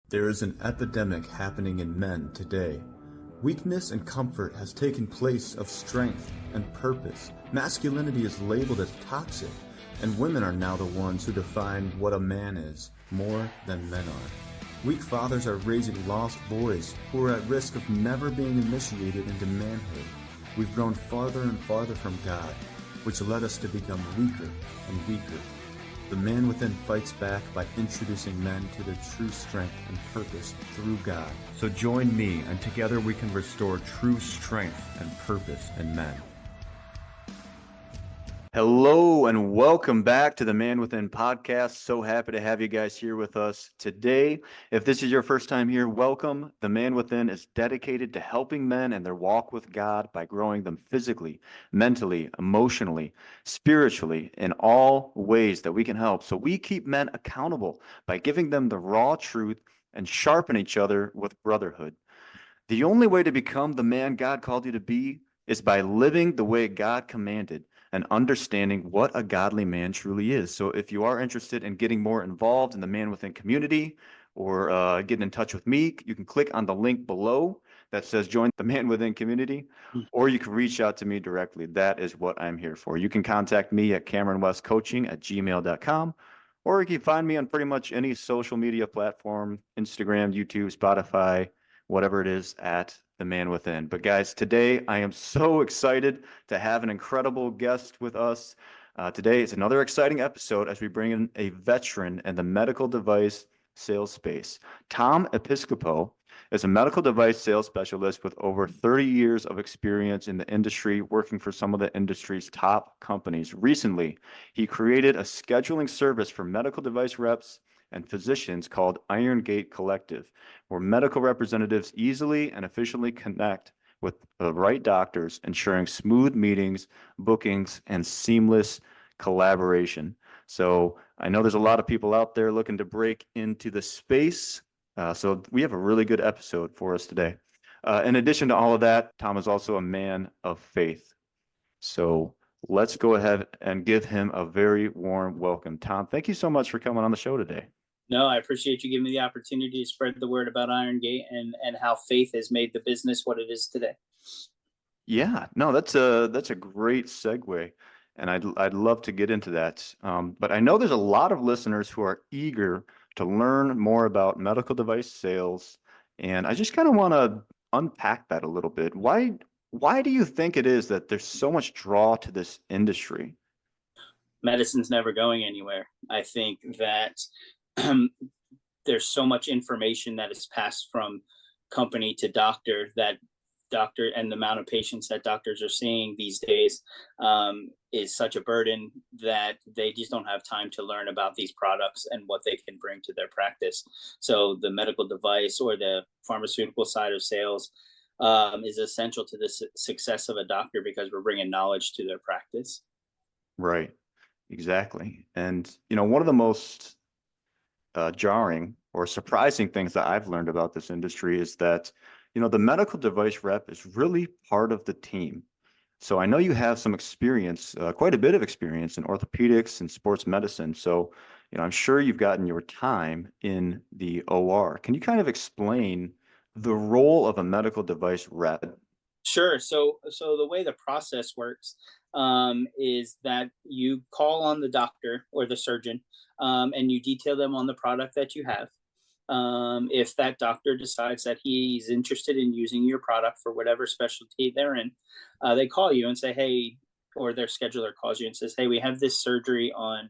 There is an epidemic happening in men today. Weakness and comfort has taken place of strength and purpose. Masculinity is labeled as toxic, and women are now the ones who define what a man is, more than men are. Weak fathers are raising lost boys who are at risk of never being initiated into manhood. We've grown farther and farther from God, which led us to become weaker and weaker. The man within fights back by introducing men to their true strength and purpose through God. So join me, and together we can restore true strength and purpose in men. Hello and welcome back to the Man Within podcast. So happy to have you guys here with us today. If this is your first time here, welcome. The Man Within is dedicated to helping men in their walk with God by growing them physically, mentally, emotionally, spiritually, in all ways that we can help. So we keep men accountable by giving them the raw truth and sharpen each other with brotherhood. The only way to become the man God called you to be is by living the way God commanded and understanding what a godly man truly is. So if you are interested in getting more involved in the Man Within community or getting in touch with me, you can click on the link below that says join the Man Within community, or you can reach out to me directly. That is what I'm here for. You can contact me at cameronwestcoaching@gmail.com, or you can find me on pretty much any social media platform, Instagram, YouTube, Spotify, whatever it is, at the Man Within. But guys, today I am so excited to have an incredible guest with us. Today is another exciting episode as we bring in a veteran in the medical device sales space. Tom Episcopo is a medical device sales specialist with over 30 years of experience in the industry, working for some of the industry's top companies. Recently, he created a scheduling service for medical device reps and physicians called IronGate Collective, where medical representatives easily and efficiently connect with the right doctors, ensuring smooth meetings, bookings, and seamless collaboration. So I know there's a lot of people out there looking to break into the space. So we have a really good episode for us today. In addition to all of that, Tom is also a man of faith. So let's go ahead and give him a very warm welcome. Tom, thank you so much for coming on the show today. No, I appreciate you giving me the opportunity to spread the word about IronGate and how faith has made the business what it is today. Yeah, no, that's a great segue, and I'd love to get into that. But I know there's a lot of listeners who are eager to learn more about medical device sales, and I just kind of want to unpack that a little bit. Why do you think it is that there's so much draw to this industry? Medicine's never going anywhere. I think that there's so much information that is passed from company to doctor and the amount of patients that doctors are seeing these days is such a burden that they just don't have time to learn about these products and what they can bring to their practice. So the medical device or the pharmaceutical side of sales is essential to the success of a doctor because we're bringing knowledge to their practice. Right, exactly. And one of the most jarring or surprising things that I've learned about this industry is that, the medical device rep is really part of the team. So I know you have some experience, quite a bit of experience in orthopedics and sports medicine. So, I'm sure you've gotten your time in the OR. Can you kind of explain the role of a medical device rep? Sure. So the way the process works is that you call on the doctor or the surgeon and you detail them on the product that you have. If that doctor decides that he's interested in using your product for whatever specialty they're in, they call you and say, hey, or their scheduler calls you and says, hey, we have this surgery on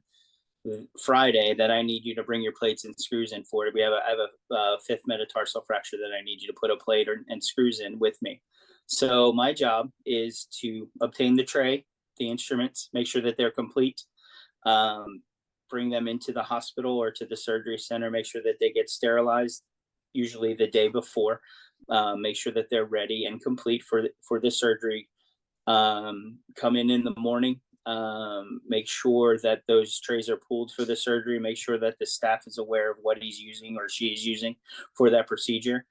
Friday that I need you to bring your plates and screws in for. I have a fifth metatarsal fracture that I need you to put a plate and screws in with me. So my job is to obtain the tray, the instruments, make sure that they're complete, bring them into the hospital or to the surgery center, make sure that they get sterilized, usually the day before, make sure that they're ready and complete for the surgery. Come in the morning, make sure that those trays are pulled for the surgery, make sure that the staff is aware of what he's using or she is using for that procedure.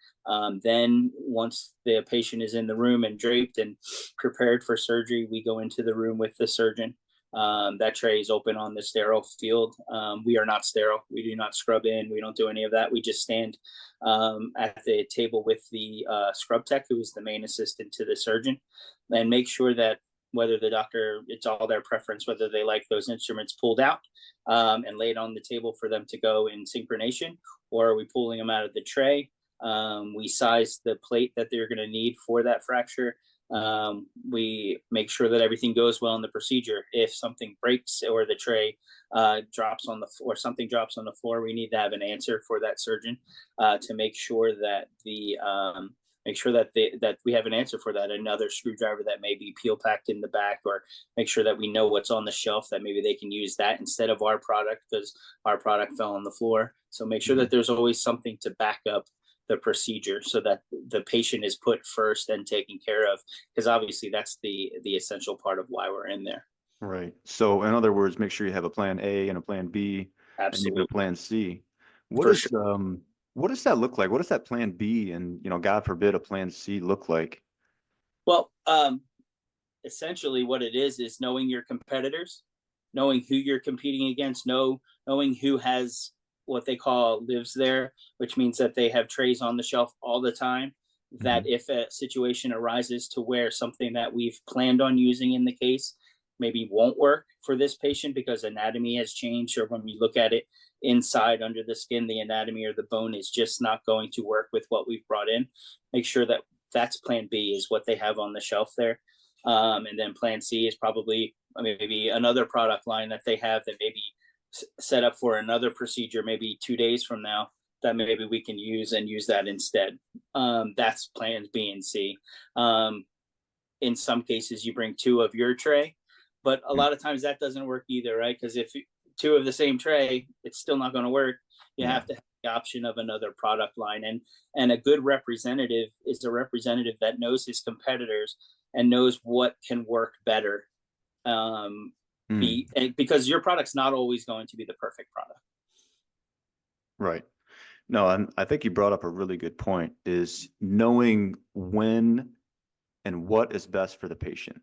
Then once the patient is in the room and draped and prepared for surgery, we go into the room with the surgeon. That tray is open on the sterile field. We are not sterile. We do not scrub in. We don't do any of that. We just stand at the table with the scrub tech, who is the main assistant to the surgeon, and make sure that whether the doctor, it's all their preference, whether they like those instruments pulled out and laid on the table for them to go in synchronization, or are we pulling them out of the tray? We size the plate that they're going to need for that fracture. We make sure that everything goes well in the procedure. If something breaks or the tray drops on the or something drops on the floor, we need to have an answer for that surgeon to make sure that that we have an answer for that. Another screwdriver that may be peel packed in the back, or make sure that we know what's on the shelf, that maybe they can use that instead of our product because our product fell on the floor. So make sure that there's always something to back up the procedure so that the patient is put first and taken care of, because obviously that's the essential part of why we're in there. Right. So in other words, make sure you have a plan A and a plan B and even Absolutely. a plan C. For sure. What does that look like? What does that plan B and, God forbid, a plan C look like? Well, essentially what it is knowing your competitors, knowing who you're competing against, knowing who has what they call lives there, which means that they have trays on the shelf all the time, that if a situation arises to where something that we've planned on using in the case maybe won't work for this patient because anatomy has changed, or when we look at it inside under the skin, the anatomy or the bone is just not going to work with what we've brought in, make sure that that's plan B is what they have on the shelf there. And then plan C is probably maybe another product line that they have that maybe set up for another procedure maybe 2 days from now that maybe we can use that instead. That's plans B and C. In some cases you bring two of your tray, but a lot of times that doesn't work either, right? Because if two of the same tray, it's still not going to work. You have to have the option of another product line, and a good representative is a representative that knows his competitors and knows what can work better. Because your product's not always going to be the perfect product. Right. No, I think you brought up a really good point, is knowing when and what is best for the patient.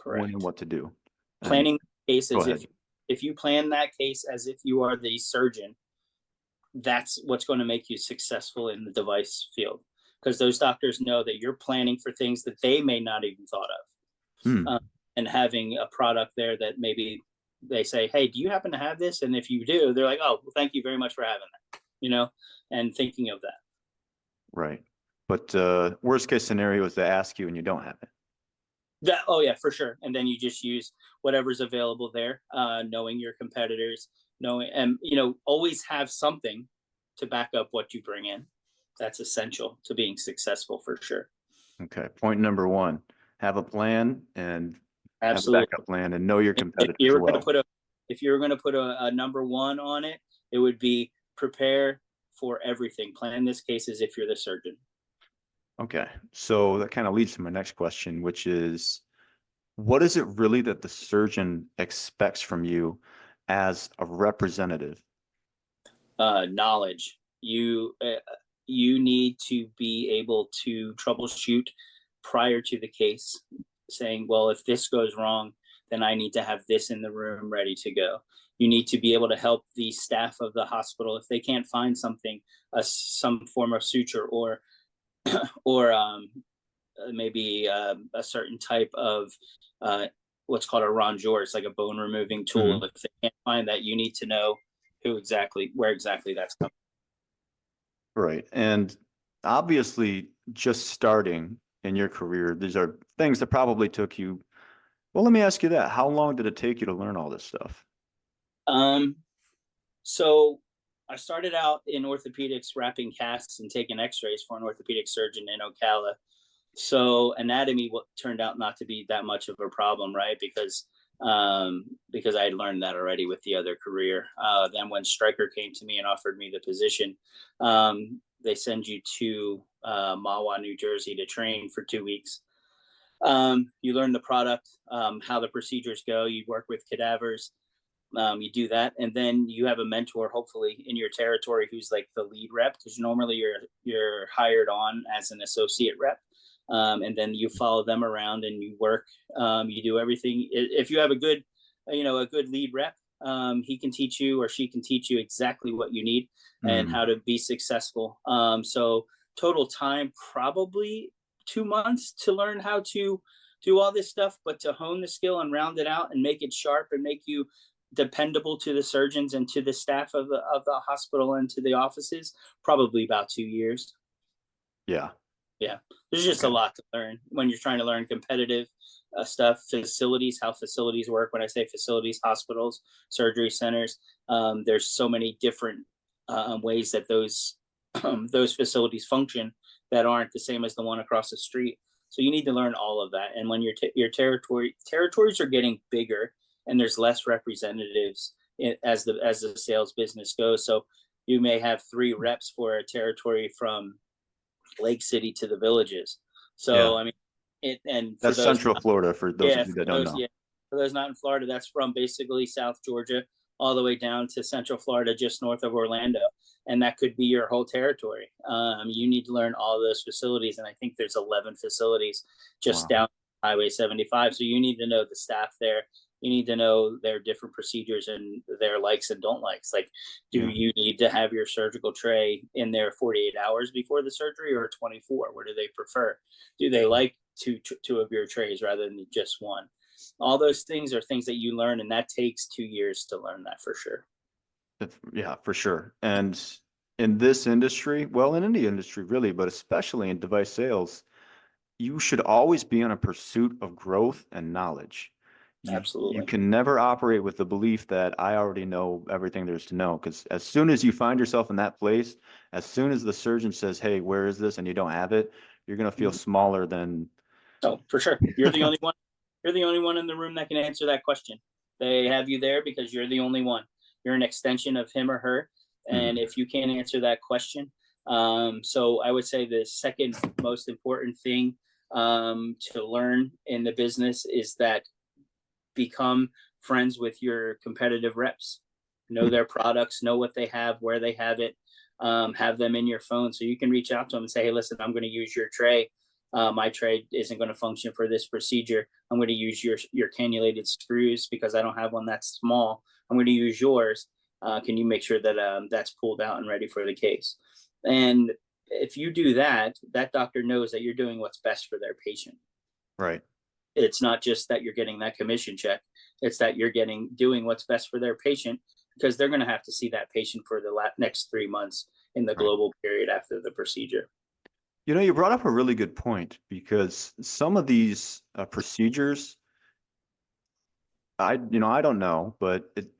Correct. When and what to do. Planning cases, if you plan that case as if you are the surgeon, that's what's going to make you successful in the device field, because those doctors know that you're planning for things that they may not even thought of. And having a product there that maybe they say, hey, do you happen to have this? And if you do, they're like, oh, well, thank you very much for having that, and thinking of that. Right. But worst case scenario is to ask you and you don't have it. Oh yeah, for sure. And then you just use whatever's available there, knowing your competitors, and always have something to back up what you bring in. That's essential to being successful for sure. Okay. Point number one, have a plan and absolutely have a backup plan and know your competitors. If you were going to put a number one on it, it would be prepare for everything. Plan this case as if you're the surgeon. Okay. So that kind of leads to my next question, which is, what is it really that the surgeon expects from you as a representative? Knowledge. You need to be able to troubleshoot prior to the case, saying, well, if this goes wrong, then I need to have this in the room ready to go. You need to be able to help the staff of the hospital if they can't find something, some form of suture or maybe a certain type of what's called a rongeur. It's like a bone removing tool. If they can't find that, you need to know where exactly that's coming. Right. And obviously, just starting in your career, these are things that probably took you. Well, let me ask you that. How long did it take you to learn all this stuff? So I started out in orthopedics, wrapping casts and taking x-rays for an orthopedic surgeon in Ocala. So anatomy turned out not to be that much of a problem, right? Because I had learned that already with the other career. Then when Stryker came to me and offered me the position, they send you to Mahwah, New Jersey to train for 2 weeks. You learn the product, how the procedures go. You work with cadavers. You do that, and then you have a mentor, hopefully in your territory, who's like the lead rep, because normally you're hired on as an associate rep, and then you follow them around and you work. You do everything. If you have a good a good lead rep, he can teach you or she can teach you exactly what you need and Mm, how to be successful. So total time, probably 2 months to learn how to do all this stuff, but to hone the skill and round it out and make it sharp and make you dependable to the surgeons and to the staff of the hospital and to the offices, probably about 2 years. yeah. Yeah, there's just a Okay. lot to learn when you're trying to learn competitive stuff, facilities, how facilities work. When I say facilities, hospitals, surgery centers, there's so many different ways that those facilities function that aren't the same as the one across the street. So you need to learn all of that. And when your territories are getting bigger and there's less representatives as the sales business goes, so you may have 3 reps for a territory from Lake City to the Villages. Yeah. So I mean, and for That's those, Central Florida for those of you that don't know. for those not in Florida, that's from basically South Georgia all the way down to Central Florida, just north of Orlando, and that could be your whole territory. You need to learn all those facilities, and I think there's 11 facilities just Wow. down Highway 75. So you need to know the staff there. You need to know their different procedures and their likes and don't likes. Like, do Yeah. you need to have your surgical tray in there 48 hours before the surgery or 24? What do they prefer? Do they like two of your trays rather than just one? All those things are things that you learn, and that takes 2 years to learn that for sure. Yeah, for sure. And in this industry, well, in any industry really, but especially in device sales, you should always be on a pursuit of growth and knowledge. You Absolutely. can never operate with the belief that I already know everything there's to know. Because as soon as you find yourself in that place, as soon as the surgeon says, "Hey, where is this?" and you don't have it, you're gonna feel Mhm. smaller than. Oh, for sure. You're the only one. You're the only one in the room that can answer that question. They have you there because you're the only one. You're an extension of him or her, and Mhm. if you can't answer that question, so I would say the second most important thing to learn in the business is that become friends with your competitive reps. Know their products, know what they have, where they have it, have them in your phone so you can reach out to them and say, hey, listen, I'm going to use your tray. My tray isn't going to function for this procedure. I'm going to use your cannulated screws because I don't have one that's small. I'm going to use yours. Can you make sure that that's pulled out and ready for the case? And if you do that, that doctor knows that you're doing what's best for their patient. Right. It's not just that you're getting that commission check, it's that you're doing what's best for their patient, because they're going to have to see that patient for the next 3 months in the Right. global period after the procedure. You brought up a really good point because some of these procedures, I don't know, but it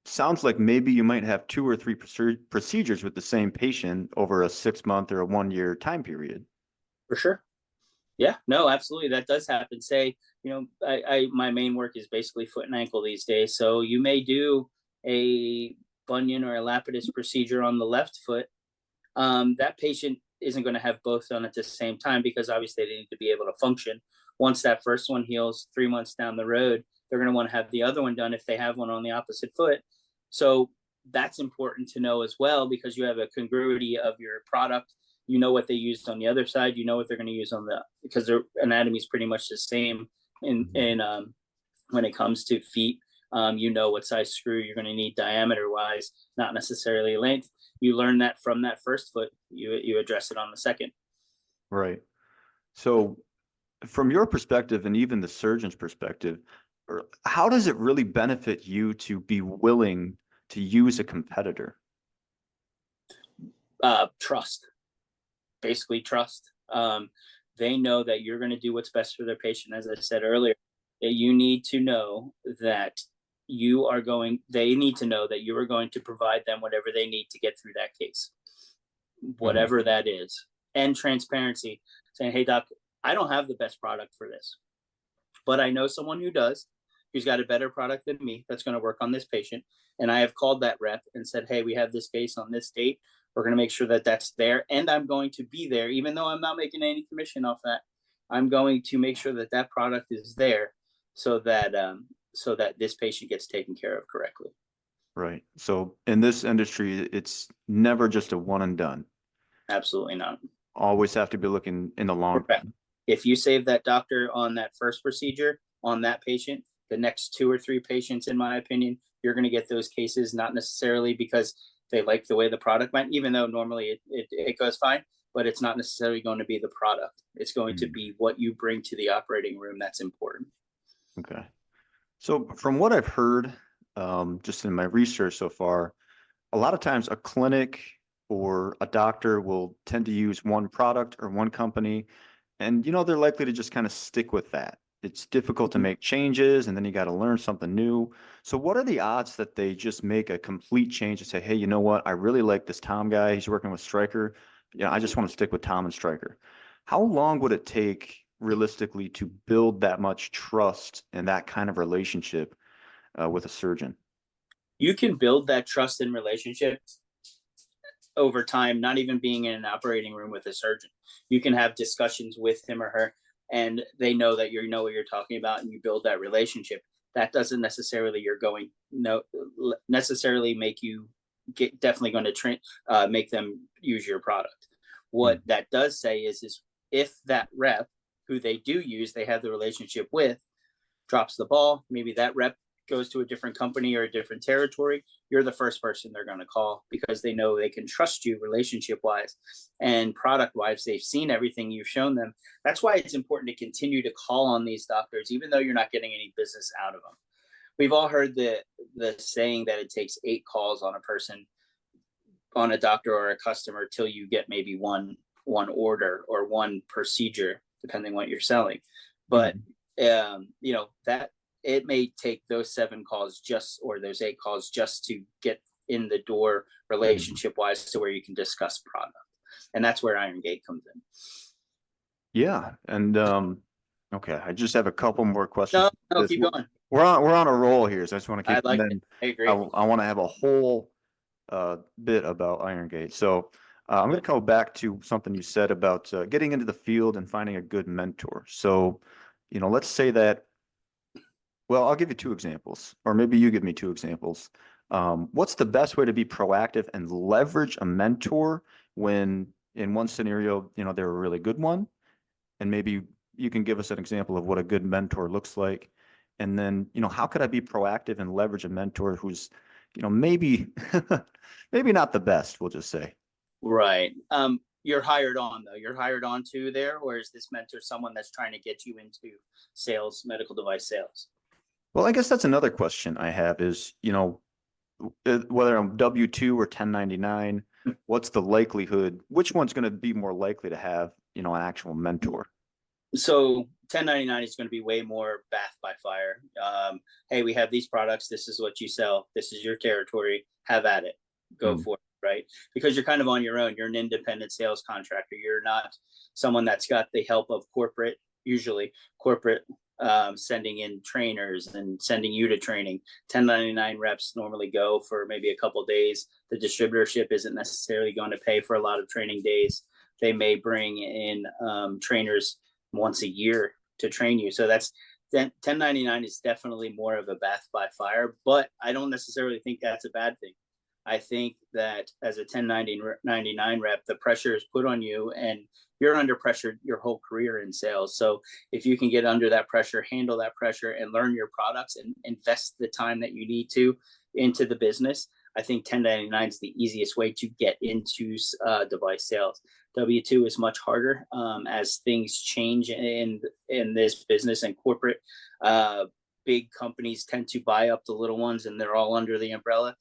sounds like maybe you might have 2 or 3 procedures with the same patient over a 6 month or a 1 year time period. For sure. Yeah, no, absolutely, that does happen. Say, I my main work is basically foot and ankle these days, so you may do a bunion or a lapidus procedure on the left foot. That patient isn't going to have both done at the same time because obviously they need to be able to function. Once that first one heals, 3 months down the road, they're going to want to have the other one done if they have one on the opposite foot. So that's important to know as well, because you have a congruity of your product. You know what they used on the other side. You know what they're going to use on because their anatomy is pretty much the same Mhm. in when it comes to feet. You know what size screw you're going to need diameter wise, not necessarily length. You learn that from that first foot. You address it on the second. Right. So, from your perspective and even the surgeon's perspective, how does it really benefit you to be willing to use a competitor? Trust, basically trust. They know that you're going to do what's best for their patient. As I said earlier, that you need to know that they need to know that you are going to provide them whatever they need to get through that case, Mhm. whatever that is. And transparency, saying, hey, doc, I don't have the best product for this, but I know someone who does, who's got a better product than me that's going to work on this patient. And I have called that rep and said, hey, we have this case on this date. We're going to make sure that that's there. And I'm going to be there, even though I'm not making any commission off that. I'm going to make sure that that product is there so that this patient gets taken care of correctly. Right. So, in this industry, it's never just a one and done. Absolutely not. Always have to be looking in the long Correct. run. If you save that doctor on that first procedure on that patient, The next 2 or 3 patients, in my opinion, you're going to get those cases, not necessarily because they like the way the product went, even though normally it goes fine, but it's not necessarily going to be the product. It's going to Mm, be what you bring to the operating room that's important. okay. So from what I've heard, just in my research so far, a lot of times a clinic or a doctor will tend to use one product or one company, and they're likely to just kind of stick with that. It's difficult to Mhm. make changes, and then you got to learn something new. So what are the odds that they just make a complete change and say, hey, you know what? I really like this Tom guy. He's working with Stryker. I just want to stick with Tom and Stryker. How long would it take realistically to build that much trust and that kind of relationship with a surgeon? You can build that trust and relationship over time, not even being in an operating room with a surgeon. You can have discussions with him or her, and they know that you know what you're talking about, and you build that relationship. That doesn't necessarily you're going no necessarily make you get definitely going to make them use your product. What Mm, that does say is if that rep who they do use, they have the relationship with, drops the ball, maybe that rep goes to a different company or a different territory, you're the first person they're going to call because they know they can trust you relationship wise and product wise. They've seen everything you've shown them. That's why it's important to continue to call on these doctors, even though you're not getting any business out of them. We've all heard the saying that it takes 8 calls on a person, on a doctor or a customer, till you get maybe one order or one procedure, depending what you're selling. But mm, that it may take those 7 calls just or those 8 calls just to get in the door mm. relationship wise to where you can discuss product, and that's where IronGate comes in. Yeah, and okay, I just have a couple more questions. No, no, This keep going. we're on a roll here, so I just want to I keep, and like it. then I I, agree. I want to have a whole bit about Iron Gate. So I'm going to go back to something you said about getting into the field and finding a good mentor. So, let's say that, well, I'll give you 2 examples, or maybe you give me 2 examples. What's the best way to be proactive and leverage a mentor when in one scenario, they're a really good one, and maybe you can give us an example of what a good mentor looks like. And then, how could I be proactive and leverage a mentor who's, maybe maybe not the best, we'll just say. Right. You're hired on though. You're hired on to there, or is this mentor someone that's trying to get you into sales, medical device sales? Well, I guess that's another question I have is, whether I'm W-2 or 1099, what's the likelihood, which one's going to be more likely to have, an actual mentor? So 1099 is going to be way more bath by fire. Hey, we have these products. This is what you sell. This is your territory. Have at it. Go Mm, for it. Right. Because you're kind of on your own. You're an independent sales contractor. You're not someone that's got the help of corporate, usually corporate, sending in trainers and sending you to training. 1099 reps normally go for maybe a couple days. The distributorship isn't necessarily going to pay for a lot of training days. They may bring in trainers once a year to train you. So that's 1099 is definitely more of a bath by fire, but I don't necessarily think that's a bad thing. I think that as a 1099 rep, the pressure is put on you and you're under pressure your whole career in sales. So if you can get under that pressure, handle that pressure and learn your products and invest the time that you need to into the business, I think 1099 is the easiest way to get into device sales. W-2 is much harder as things change in this business and corporate. Big companies tend to buy up the little ones and they're all under the umbrella.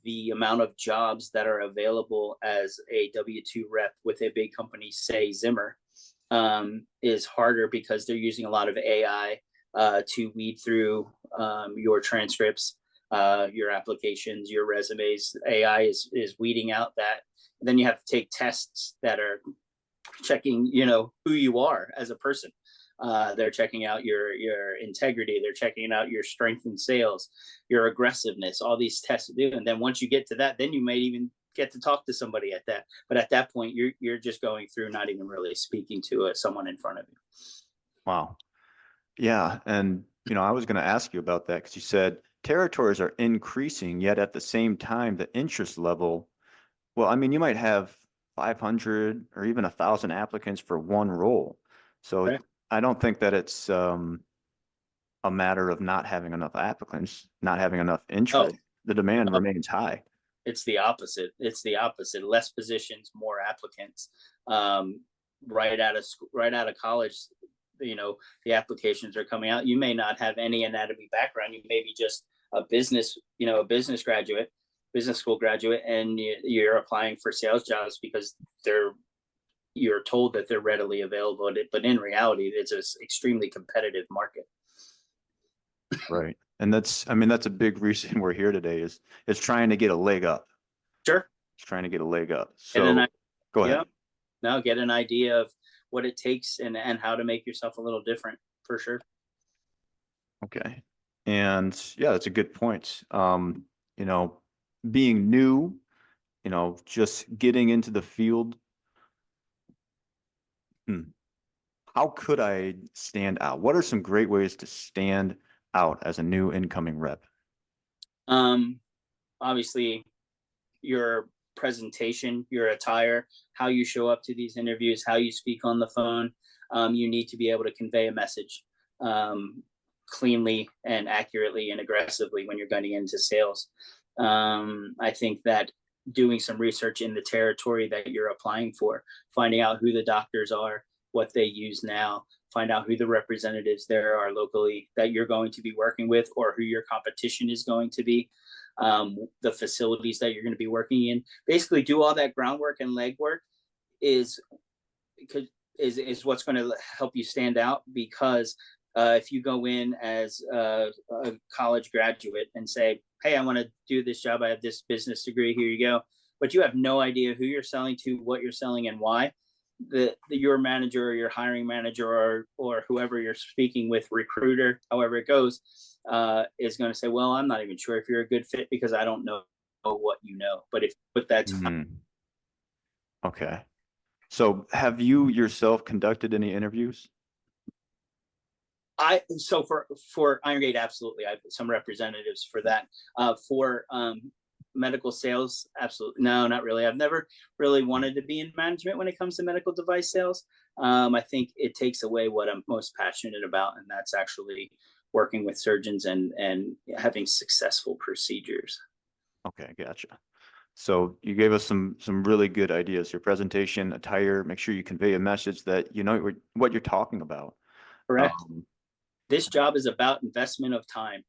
The amount of jobs that are available as a W-2 rep with a big company, say Zimmer, is harder because they're using a lot of AI to weed through your transcripts, your applications, your resumes. AI is weeding out that. And then you have to take tests that are checking, who you are as a person. They're checking out your integrity. They're checking out your strength in sales, your aggressiveness. All these tests to do, and then once you get to that, then you might even get to talk to somebody at that. But at that point, you're just going through, not even really speaking to someone in front of you. wow. Yeah. And, I was going to ask you about that because you said territories are increasing, yet at the same time, the interest level, well, I mean, you might have 500 or even 1,000 applicants for one role. So Right? I don't think that it's, a matter of not having enough applicants, not having enough Oh, interest. The demand no, remains high. it's the opposite. It's the opposite. Less positions, more applicants. Um, right out of school, right out of college, the applications are coming out. You may not have any anatomy background. You may be just a business graduate, business school graduate, and you're applying for sales jobs because you're told that they're readily available. But in reality, it's an extremely competitive market. Right. And I mean, that's a big reason we're here today is trying to get a leg up. Sure. It's trying to get a leg up. And then So go ahead. yeah, now get an idea of what it takes and how to make yourself a little different for sure. Okay. And yeah, that's a good point. You know, being new, just getting into the field. How could I stand out? What are some great ways to stand out as a new incoming rep? Um, Obviously, your presentation, your attire, how you show up to these interviews, how you speak on the phone. You need to be able to convey a message cleanly and accurately and aggressively when you're getting into sales. I think that doing some research in the territory that you're applying for, finding out who the doctors are, what they use now, find out who the representatives there are locally that you're going to be working with or who your competition is going to be, the facilities that you're going to be working in. Basically, do all that groundwork and legwork is what's going to help you stand out. Because if you go in as a college graduate and say, "Hey, I want to do this job. I have this business degree. Here you go," but you have no idea who you're selling to, what you're selling, and why, your manager or your hiring manager or whoever you're speaking with, recruiter, however it goes, is going to say, "Well, I'm not even sure if you're a good fit because I don't know what you know." But if you put that time, Okay. So have you yourself conducted any interviews? so for IronGate, absolutely, I have some representatives for that. For medical sales, absolutely, no, not really. I've never really wanted to be in management when it comes to medical device sales. I think it takes away what I'm most passionate about, and that's actually working with surgeons and having successful procedures. Okay, gotcha. So you gave us some really good ideas. Your presentation, attire, make sure you convey a message that you know what you're talking about. Correct. Um, This job is about investment of time,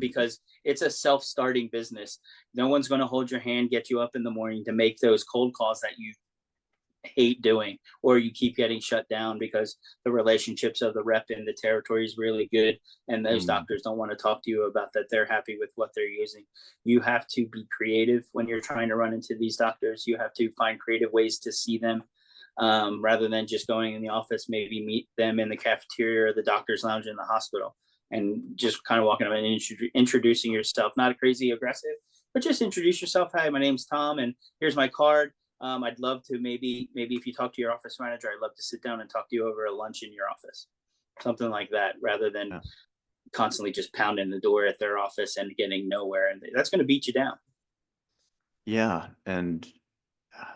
because it's a self-starting business. No one's going to hold your hand, get you up in the morning to make those cold calls that you hate doing, or you keep getting shut down because the relationships of the rep in the territory is really good, and those mm, doctors don't want to talk to you about that. They're happy with what they're using. You have to be creative when you're trying to run into these doctors. You have to find creative ways to see them, rather than just going in the office. Maybe meet them in the cafeteria or the doctor's lounge in the hospital, and just kind of walking up and introducing yourself. Not crazy aggressive, but just introduce yourself. Hi, my name's Tom, and here's my card. I'd love to maybe if you talk to your office manager, I'd love to sit down and talk to you over a lunch in your office, something like that, rather than yeah. constantly just pounding the door at their office and getting nowhere. And that's going to beat you down. Yeah, and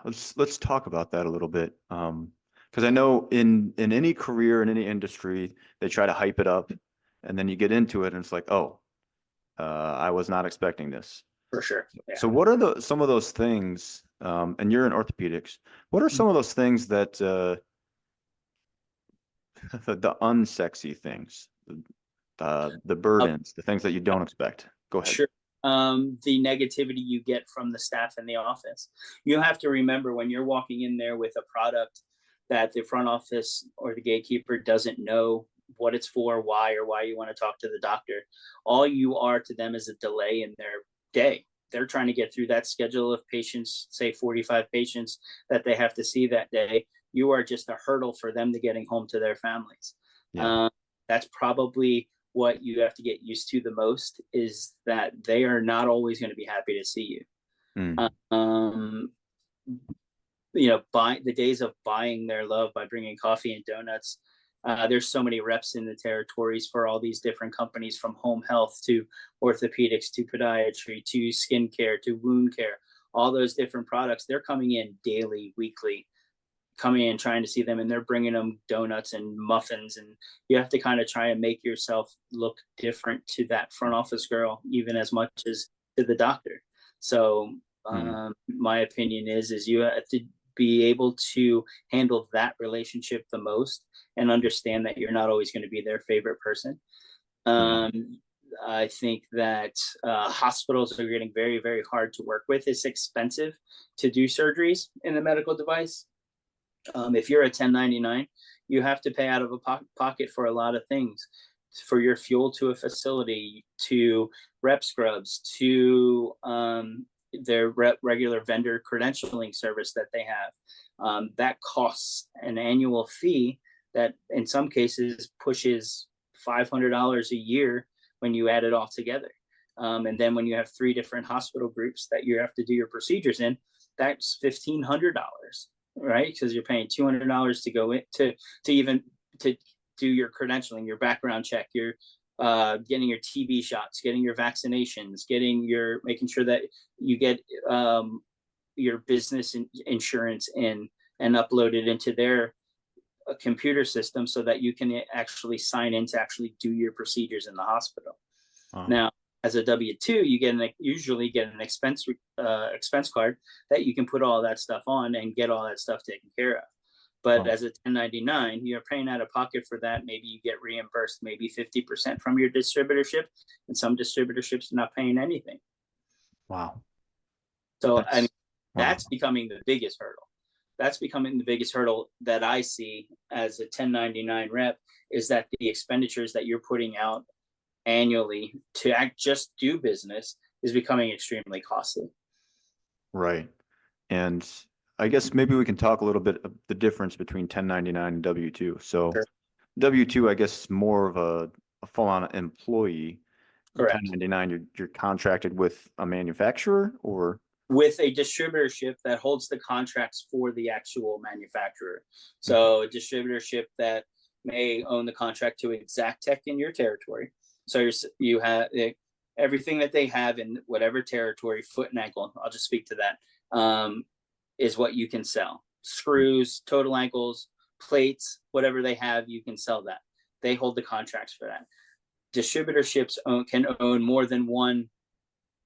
let's talk about that a little bit. Because I know in any career in any industry, they try to hype it up, and then you get into it, and it's like, oh, I was not expecting this. For sure. Yeah. So what are some of those things? And you're in orthopedics. What are some of those things that the unsexy things, the Uh, burdens, the things that you don't expect? Go ahead. sure. The negativity you get from the staff in the office. You have to remember when you're walking in there with a product that the front office or the gatekeeper doesn't know what it's for, why, or why you want to talk to the doctor. All you are to them is a delay in their day. They're trying to get through that schedule of patients, say 45 patients that they have to see that day. You are just a hurdle for them to getting home to their families. Yeah. Um, that's probably what you have to get used to the most, is that they are not always going to be happy to see you. Mm. Um, buy the days of buying their love by bringing coffee and donuts. There's so many reps in the territories for all these different companies, from home health to orthopedics to podiatry to skincare to wound care. All those different products, they're coming in daily, weekly, coming in trying to see them, and they're bringing them donuts and muffins, and you have to kind of try and make yourself look different to that front office girl, even as much as to the doctor. So my opinion is you have to be able to handle that relationship the most and understand that you're not always going to be their favorite person. I think that hospitals are getting very, very hard to work with. It's expensive to do surgeries in the medical device. If you're a 1099, you have to pay out of a pocket for a lot of things, for your fuel to a facility, to rep scrubs, to their regular vendor credentialing service that they have. That costs an annual fee that in some cases pushes $500 a year when you add it all together. And then when you have 3 different hospital groups that you have to do your procedures in, that's $1,500, right? Because you're paying $200 to go in to even to do your credentialing, your background check, your getting your TB shots, getting your vaccinations, making sure that you get your business insurance in and uploaded into their computer system so that you can actually sign in to actually do your procedures in the hospital. Now, as a W-2, you usually get an expense card that you can put all that stuff on and get all that stuff taken care of. But as a 1099, you're paying out of pocket for that. Maybe you get reimbursed maybe 50% from your distributorship, and some distributorships are not paying anything. Wow. So that's becoming the biggest hurdle. That's becoming the biggest hurdle that I see as a 1099 rep, is that the expenditures that you're putting out annually to just do business is becoming extremely costly. Right. And I guess maybe we can talk a little bit of the difference between 1099 and W-2. So sure. W-2, I guess, is more of a full-on employee. Correct. 1099, you're contracted with a manufacturer or? With a distributorship that holds the contracts for the actual manufacturer. So a distributorship that may own the contract to Exactech in your territory. So you have everything that they have in whatever territory, foot and ankle, I'll just speak to that, is what you can sell. Screws, total ankles, plates, whatever they have, you can sell that. They hold the contracts for that. Distributorships can own more than one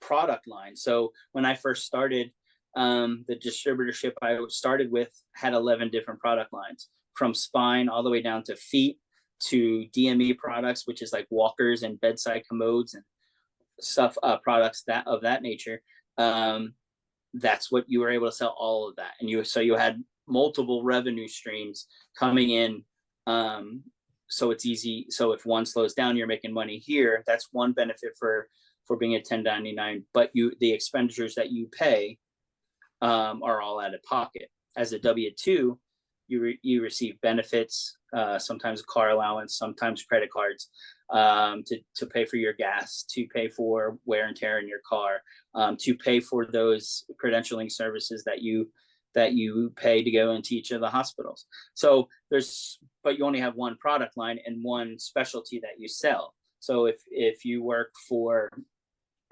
product line. So when I first started, the distributorship I started with had 11 different product lines, from spine all the way down to feet, to DME products, which is like walkers and bedside commodes and stuff, products of that nature. That's what you were able to sell, all of that. And you had multiple revenue streams coming in. So it's easy. So if one slows down, you're making money here. That's one benefit for being a 1099, but the expenditures that you pay are all out of pocket. As a W-2, you receive benefits, sometimes a car allowance, sometimes credit cards, to pay for your gas, to pay for wear and tear in your car, to pay for those credentialing services that you pay to go into each of the hospitals. So but you only have one product line and one specialty that you sell. So if you work for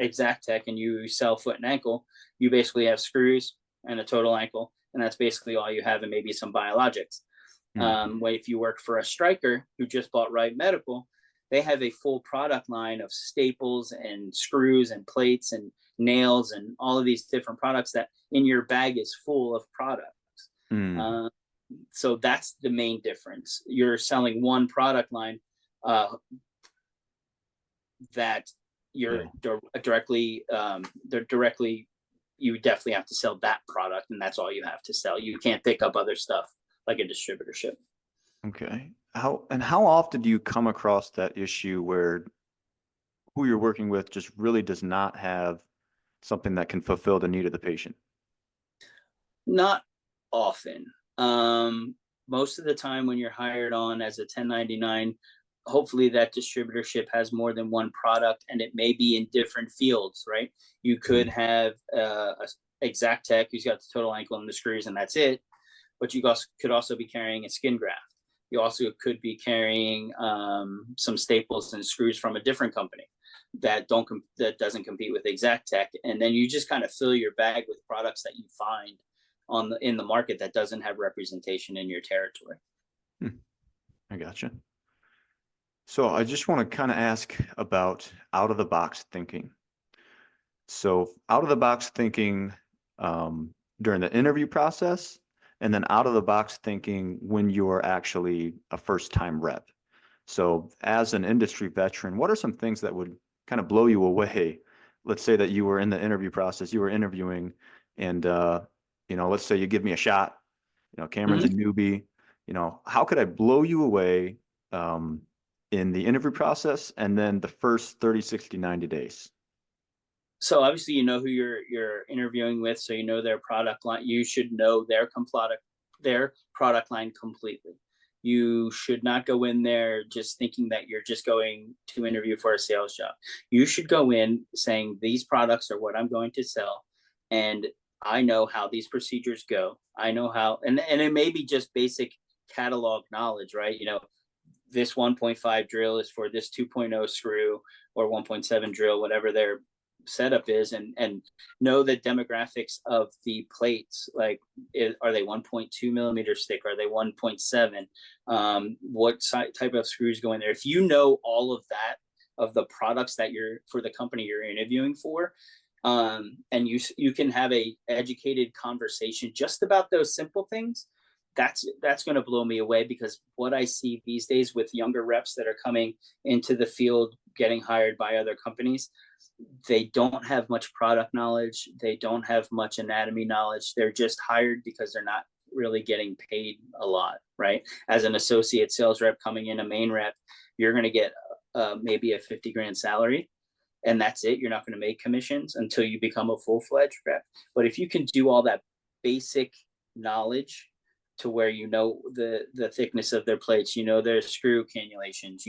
Exactech and you sell foot and ankle, you basically have screws and a total ankle, and that's basically all you have, and maybe some biologics. If you work for a Stryker who just bought Right Medical, they have a full product line of staples and screws and plates and nails and all of these different products that in your bag is full of products. So that's the main difference. You're selling one product line that you're directly, you definitely have to sell that product, and that's all you have to sell. You can't pick up other stuff like a distributorship. Okay. How often do you come across that issue where who you're working with just really does not have something that can fulfill the need of the patient? Not often. Most of the time when you're hired on as a 1099, hopefully that distributorship has more than one product, and it may be in different fields, right? You could have a Exactech who's got the total ankle and the screws, and that's it. But you could also be carrying a skin graft. You also could be carrying some staples and screws from a different company that doesn't compete with Exactech, and then you just kind of fill your bag with products that you find in the market that doesn't have representation in your territory. I gotcha. So I just want to kind of ask about out of the box thinking. So out of the box thinking during the interview process, and then out of the box thinking when you're actually a first time rep. So as an industry veteran, what are some things that would kind of blow you away? Let's say that you were in the interview process, you were interviewing, and let's say you give me a shot. Cameron's a newbie. How could I blow you away in the interview process and then the first 30, 60, 90 days? So obviously you know who you're interviewing with, so you know their product line. You should know their product line completely. You should not go in there just thinking that you're just going to interview for a sales job. You should go in saying these products are what I'm going to sell, and I know how these procedures go. I know how, and it may be just basic catalog knowledge, right? This 1.5 drill is for this 2.0 screw, or 1.7 drill, whatever their setup is, and know the demographics of the plates. Like, are they 1.2 millimeters thick? Are they 1.7? What type of screws go in there? If you know all of that, of the products that you're for the company you're interviewing for, and you can have a educated conversation just about those simple things, that's going to blow me away. Because what I see these days with younger reps that are coming into the field, getting hired by other companies, they don't have much product knowledge. They don't have much anatomy knowledge. They're just hired because they're not really getting paid a lot, right? As an associate sales rep coming in, a main rep, you're going to get maybe a 50 grand salary, and that's it. You're not going to make commissions until you become a full-fledged rep. But if you can do all that basic knowledge to where you know the thickness of their plates, their screw cannulations,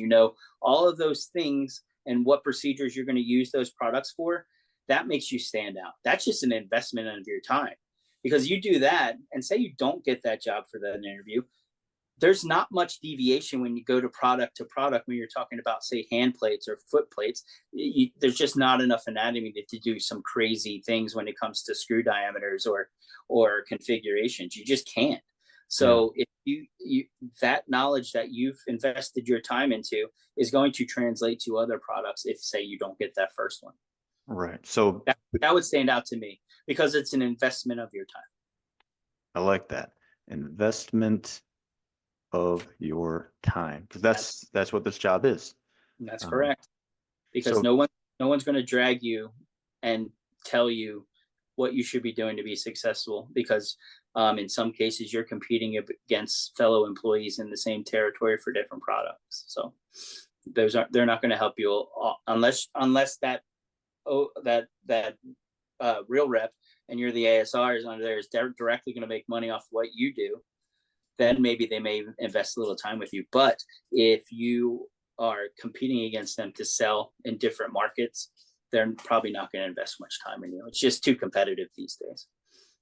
all of those things, and what procedures you're going to use those products for, that makes you stand out. That's just an investment of your time. Because you do that, and say you don't get that job for that interview, there's not much deviation when you go to product when you're talking about, say, hand plates or foot plates. There's just not enough anatomy to do some crazy things when it comes to screw diameters or configurations. You just can't. So if you that knowledge that you've invested your time into is going to translate to other products if, say, you don't get that first one. Right. So that would stand out to me because it's an investment of your time. I like that. Investment of your time, because that's what this job is. That's correct. Because no one's going to drag you and tell you what you should be doing to be successful, because in some cases you're competing against fellow employees in the same territory for different products. So they're not going to help you unless that real rep, and you're the ASRs under there, is directly going to make money off what you do. Then maybe they may invest a little time with you. But if you are competing against them to sell in different markets, they're probably not going to invest much time in you. It's just too competitive these days.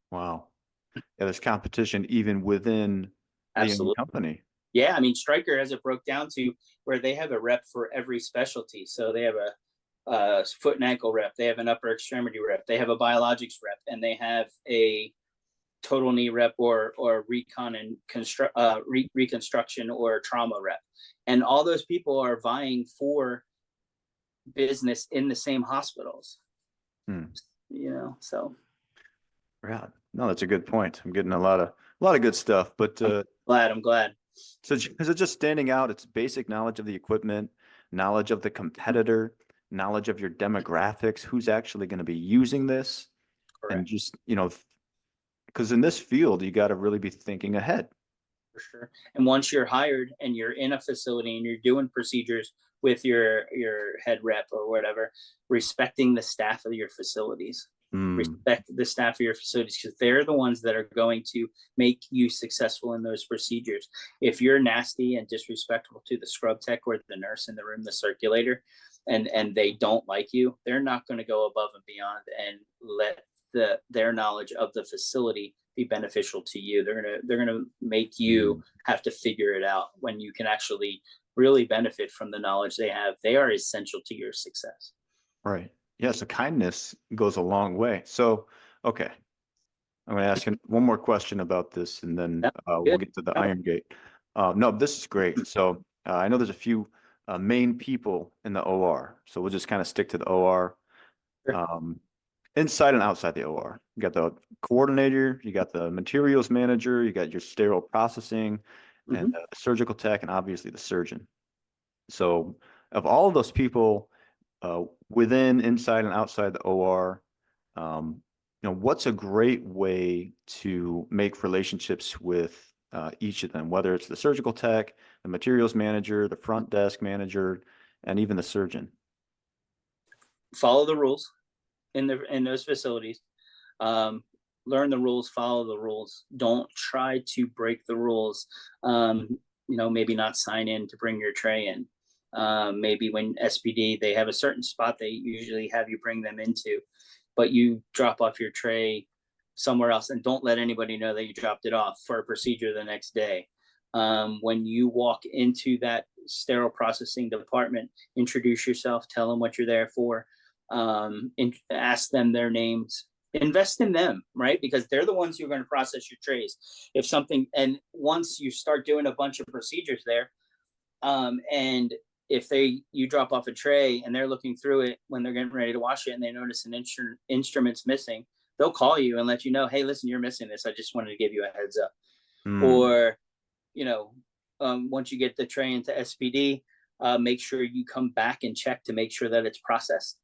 Wow. Yeah, there's competition even within the company. Yeah, I mean, Stryker has it broke down to where they have a rep for every specialty. So they have a foot and ankle rep, they have an upper extremity rep, they have a biologics rep, and they have a total knee rep or recon and reconstruction or trauma rep. And all those people are vying for business in the same hospitals. So. Yeah, no, that's a good point. I'm getting a lot of good stuff, but I'm glad. So is it just standing out? It's basic knowledge of the equipment, knowledge of the competitor, knowledge of your demographics, who's actually going to be using this. Correct. And just, because in this field, you got to really be thinking ahead. For sure. And once you're hired and you're in a facility and you're doing procedures with your head rep or whatever, respecting the staff of your facilities. Respect the staff of your facilities, because they're the ones that are going to make you successful in those procedures. If you're nasty and disrespectful to the scrub tech or the nurse in the room, the circulator, and they don't like you, they're not going to go above and beyond and let their knowledge of the facility be beneficial to you. They're gonna make you have to figure it out when you can actually really benefit from the knowledge they have. They are essential to your success. Right. Yeah, so kindness goes a long way. So, okay. I'm going to ask you one more question about this, and then Yeah, we'll good. get to the Got it. IronGate. No, this is great. So I know there's a few main people in the OR, so we'll just kind of stick to the OR. Sure. Um, inside and outside the OR, you got the coordinator, you got the materials manager, you got your sterile processing, and Hmm. the surgical tech, and obviously the surgeon. So of all of those people within, inside, and outside the OR, what's a great way to make relationships with each of them, whether it's the surgical tech, the materials manager, the front desk manager, and even the surgeon? Follow the rules in those facilities. Um, Learn the rules, follow the rules. Don't try to break the rules. Maybe not sign in to bring your tray in. Maybe when SPD, they have a certain spot they usually have you bring them into, but you drop off your tray somewhere else and don't let anybody know that you dropped it off for a procedure the next day. When you walk into that sterile processing department, introduce yourself, tell them what you're there for, ask them their names, invest in them, right? Because they're the ones who are going to process your trays. If something, and once you start doing a bunch of procedures there, and if you drop off a tray and they're looking through it when they're getting ready to wash it and they notice an instrument's missing, they'll call you and let you know, hey, listen, you're missing this. I just wanted to give you a heads up. Mm, Or, you know, once you get the tray into SPD, make sure you come back and check to make sure that it's processed.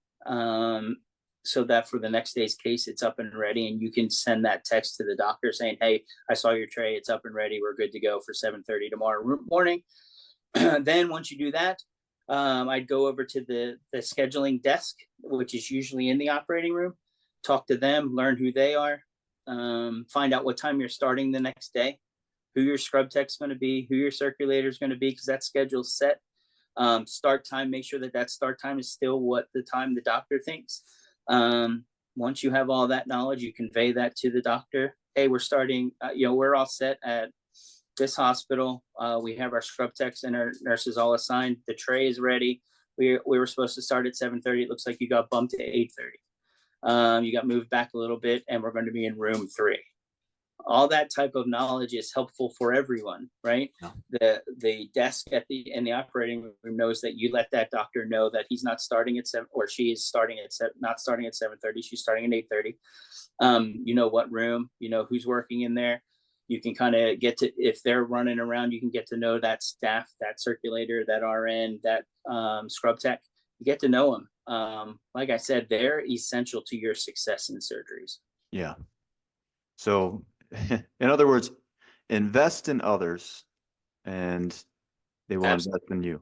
So that for the next day's case, it's up and ready, and you can send that text to the doctor saying, hey, I saw your tray, it's up and ready, we're good to go for 7:30 tomorrow morning. Then once you do that, I'd go over to the scheduling desk, which is usually in the operating room, talk to them, learn who they are, find out what time you're starting the next day, who your scrub tech's going to be, who your circulator is going to be, because that schedule's set. Start time, make sure that start time is still what the time the doctor thinks. Once you have all that knowledge, you convey that to the doctor. Hey, we're starting, we're all set at this hospital. We have our scrub techs and our nurses all assigned. The tray is ready. We were supposed to start at 7:30. It looks like you got bumped to 8:30. You got moved back a little bit, and we're going to be in room 3. All that type of knowledge is helpful for everyone, right? yeah. The desk in the operating room knows that you let that doctor know that he's not starting at 7, or she is starting at 7, not starting at 7:30. She's starting at 8:30. You know what room, you know who's working in there. You can kind of get to, if they're running around, you can get to know that staff, that circulator, that RN, that scrub tech. You get to know them. Like I said, they're essential to your success in surgeries. Yeah. So, in other words, invest in others and they will Absolutely. invest in you.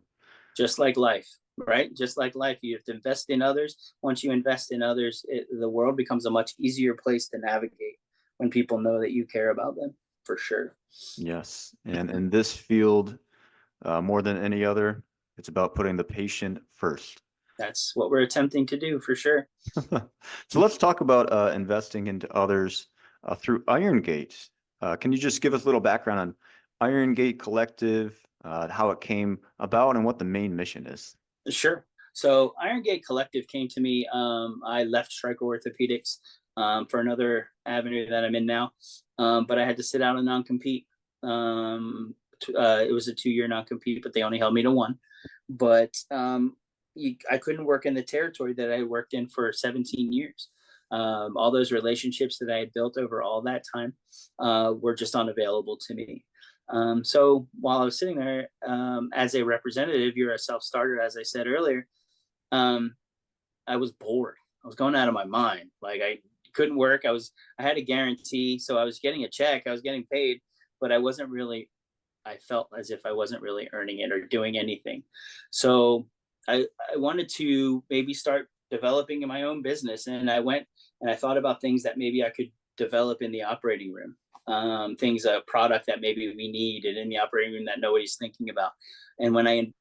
Just like life, right? Just like life, you have to invest in others. Once you invest in others, the world becomes a much easier place to navigate when people know that you care about them, for sure. Yes. And in this field, more than any other, it's about putting the patient first. That's what we're attempting to do, for sure. So let's talk about investing into others through IronGate. Can you just give us a little background on IronGate Collective, how it came about, and what the main mission is? Sure. So IronGate Collective came to me. I left Stryker Orthopedics for another avenue that I'm in now, but I had to sit out a non-compete. It was a 2-year non-compete, but they only held me to 1. But I couldn't work in the territory that I worked in for 17 years. All those relationships that I had built over all that time were just unavailable to me. So while I was sitting there as a representative, you're a self-starter, as I said earlier. I was bored. I was going out of my mind. Like, I couldn't work. I had a guarantee, so I was getting a check. I was getting paid, but I felt as if I wasn't really earning it or doing anything. So I wanted to maybe start developing in my own business. And I went and I thought about things that maybe I could develop in the operating room. A product that maybe we needed in the operating room that nobody's thinking about. And when I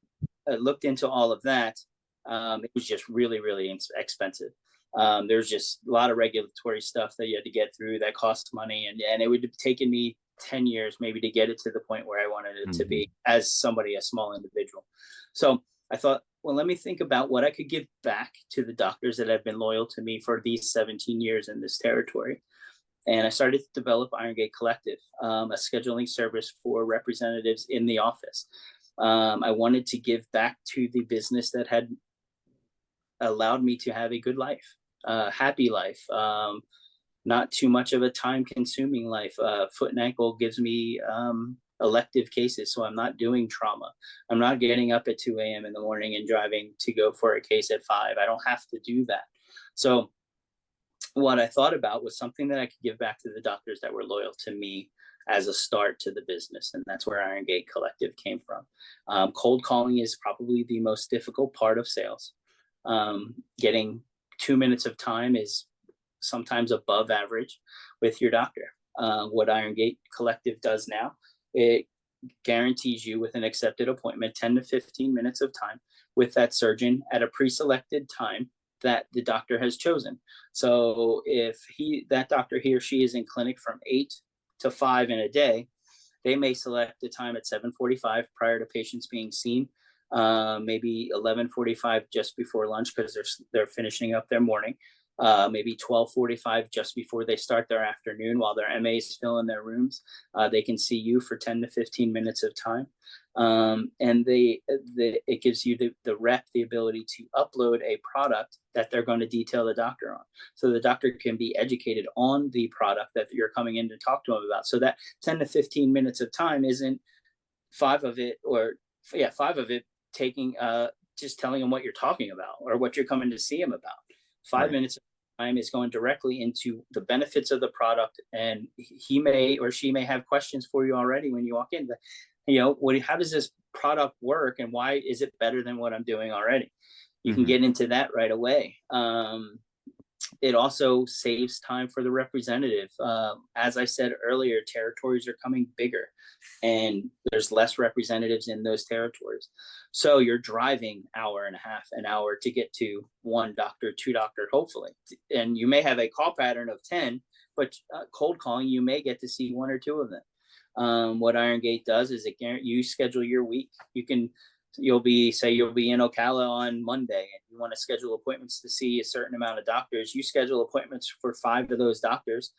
looked into all of that, it was just really, really expensive. There's just a lot of regulatory stuff that you had to get through that cost money. And it would have taken me 10 years maybe to get it to the point where I wanted it to be as somebody, a small individual. So I thought, well, let me think about what I could give back to the doctors that have been loyal to me for these 17 years in this territory. And I started to develop IronGate Collective, a scheduling service for representatives in the office. I wanted to give back to the business that had allowed me to have a good life, happy life, not too much of a time consuming life. Foot and ankle gives me elective cases, so I'm not doing trauma. I'm not getting up at 2 a.m. in the morning and driving to go for a case at 5. I don't have to do that. So what I thought about was something that I could give back to the doctors that were loyal to me as a start to the business. And that's where IronGate Collective came from. Cold calling is probably the most difficult part of sales. Getting 2 minutes of time is sometimes above average with your doctor. What IronGate Collective does now, it guarantees you with an accepted appointment 10 to 15 minutes of time with that surgeon at a pre-selected time that the doctor has chosen. So if that doctor, he or she, is in clinic from 8 to 5 in a day, they may select the time at 7:45 prior to patients being seen, maybe 11:45 just before lunch because they're finishing up their morning, maybe 12:45 just before they start their afternoon while their MAs fill in their rooms. They can see you for 10 to 15 minutes of time. And it gives you the rep the ability to upload a product that they're going to detail the doctor on. So the doctor can be educated on the product that you're coming in to talk to them about. So that 10 to 15 minutes of time isn't 5 of it taking, just telling them what you're talking about or what you're coming to see them about. 5 minutes of time is going directly into the benefits of the product. And he may or she may have questions for you already when you walk in. How does this product work and why is it better than what I'm doing already? You can get into that right away. It also saves time for the representative. As I said earlier, territories are coming bigger and there's less representatives in those territories. So you're driving an hour to get to 1 doctor, 2 doctor, hopefully. And you may have a call pattern of 10, but cold calling, you may get to see 1 or 2 of them. What IronGate does is you schedule your week. You'll be in Ocala on Monday and you want to schedule appointments to see a certain amount of doctors. You schedule appointments for 5 of those doctors.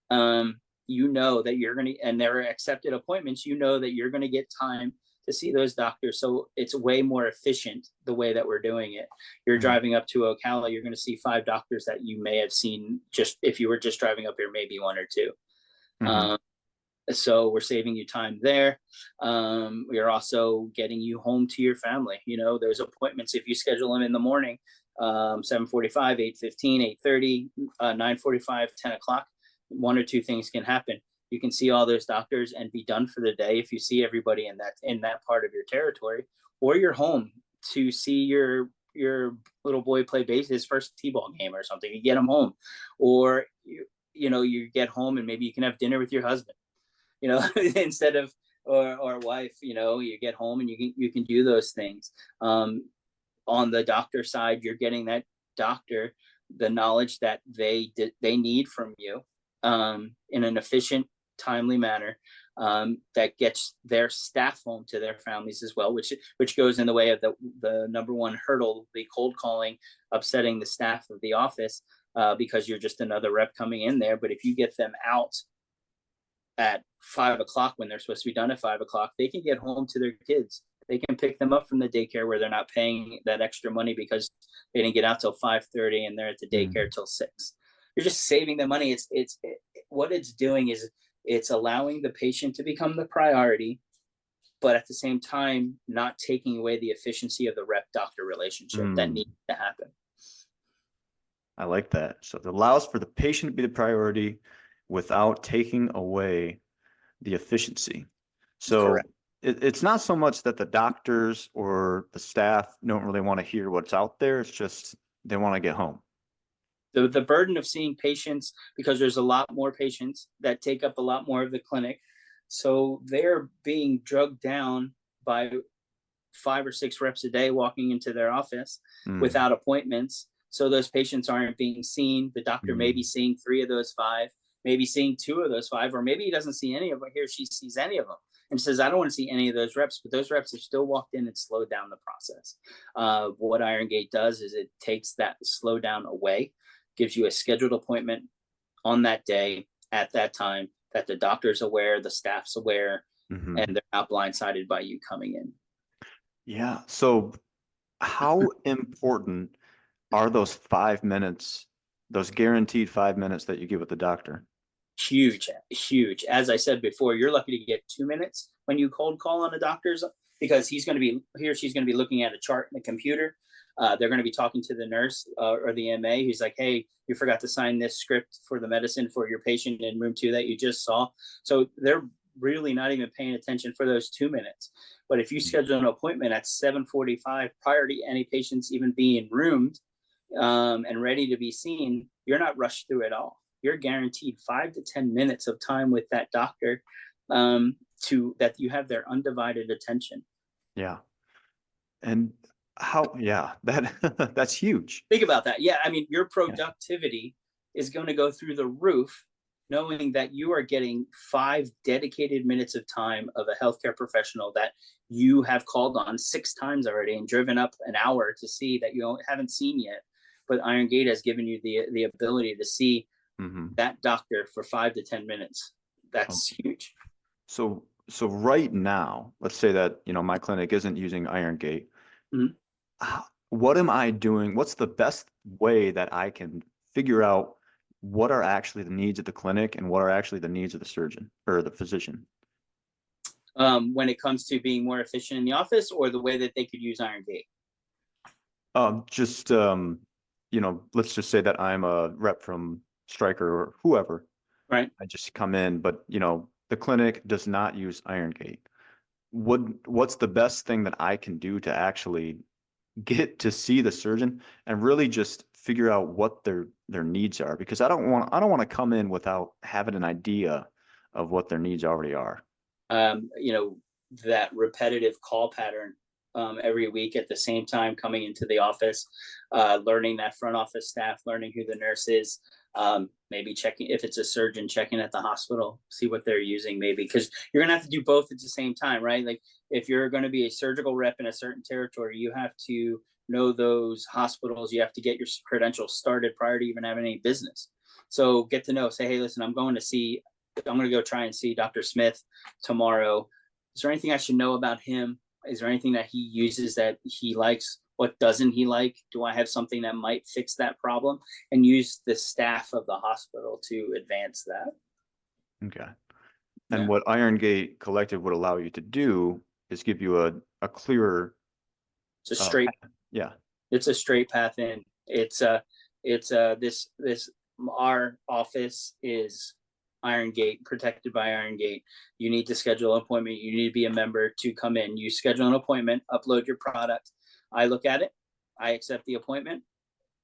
That you're going to, and they're accepted appointments, that you're going to get time to see those doctors. So it's way more efficient the way that we're doing it. You're driving up to Ocala, you're going to see 5 doctors that you may have seen just if you were just driving up here, maybe 1 or 2. So we're saving you time there. We're also getting you home to your family. Those appointments, if you schedule them in the morning, 7:45, 8:15, 8:30, 9:45, 10 o'clock, 1 or 2 things can happen. You can see all those doctors and be done for the day if you see everybody in that part of your territory, or you're home to see your little boy play his first t-ball game or something. You get him home, or you get home and maybe you can have dinner with your husband. Instead of or wife, you get home and you can do those things. On the doctor side, you're getting that doctor the knowledge that they need from you in an efficient, timely manner that gets their staff home to their families as well, which goes in the way of the number one hurdle, the cold calling, upsetting the staff of the office because you're just another rep coming in there. But if you get them out at 5 o'clock when they're supposed to be done at 5 o'clock, they can get home to their kids. They can pick them up from the daycare where they're not paying that extra money because they didn't get out till 5:30 and they're at the daycare till 6. You're just saving them money. What it's doing is it's allowing the patient to become the priority, but at the same time, not taking away the efficiency of the rep-doctor relationship that needs to happen. I like that. So it allows for the patient to be the priority without taking away the efficiency. So it's not so much that the doctors or the staff don't really want to hear what's out there. It's just they want to get home. The burden of seeing patients, because there's a lot more patients that take up a lot more of the clinic. So they're being drugged down by 5 or 6 reps a day walking into their office without appointments. So those patients aren't being seen. The doctor may be seeing 3 of those 5, maybe seeing 2 of those 5, or maybe he doesn't see any of them. He or she sees any of them and says, I don't want to see any of those reps, but those reps have still walked in and slowed down the process. What IronGate does is it takes that slowdown away, gives you a scheduled appointment on that day at that time, that the doctor's aware, the staff's aware, Hmm. and they're not blindsided by you coming in. Yeah. So how important are those 5 minutes, those guaranteed 5 minutes that you give with the doctor? Huge, huge. As I said before, you're lucky to get 2 minutes when you cold call on a doctor's, because he or she's going to be looking at a chart in the computer. They're going to be talking to the nurse or the MA who's like, hey, you forgot to sign this script for the medicine for your patient in room 2 that you just saw. So they're really not even paying attention for those 2 minutes. But if you schedule an appointment at 7:45 prior to any patients even being roomed and ready to be seen, you're not rushed through it all. You're guaranteed 5 to 10 minutes of time with that doctor, to that you have their undivided attention. Yeah. And that that's huge. Think about that. Yeah, I mean, your Yeah. productivity is going to go through the roof knowing that you are getting 5 dedicated minutes of time of a healthcare professional that you have called on 6 times already and driven up an hour to see that you haven't seen yet. But IronGate has given you the ability to see Hmm. that doctor for 5 to 10 minutes. Oh, That's huge. so right now, let's say that, my clinic isn't using IronGate. Mhm. What am I doing? What's the best way that I can figure out what are actually the needs of the clinic and what are actually the needs of the surgeon or the physician? When it comes to being more efficient in the office, or the way that they could use IronGate? Just let's just say that I'm a rep from Stryker or whoever. Right. I just come in, but the clinic does not use IronGate. What's the best thing that I can do to actually get to see the surgeon and really just figure out what their needs are? Because I don't want to come in without having an idea of what their needs already are. You know, that repetitive call pattern, every week at the same time coming into the office, learning that front office staff, learning who the nurse is, maybe checking if it's a surgeon, checking at the hospital, see what they're using, maybe because you're gonna have to do both at the same time, right? Like if you're going to be a surgical rep in a certain territory, you have to know those hospitals. You have to get your credentials started prior to even having any business. So get to know, say, hey, listen, I'm going to go try and see Dr. Smith tomorrow. Is there anything I should know about him? Is there anything that he uses that he likes? What doesn't he like? Do I have something that might fix that problem? And use the staff of the hospital to advance that. Okay. And Yeah. what IronGate Collective would allow you to do is give you a clearer It's a straight, path. Yeah. it's a straight path in. This our office is IronGate, protected by IronGate. You need to schedule an appointment. You need to be a member to come in. You schedule an appointment, upload your product. I look at it. I accept the appointment.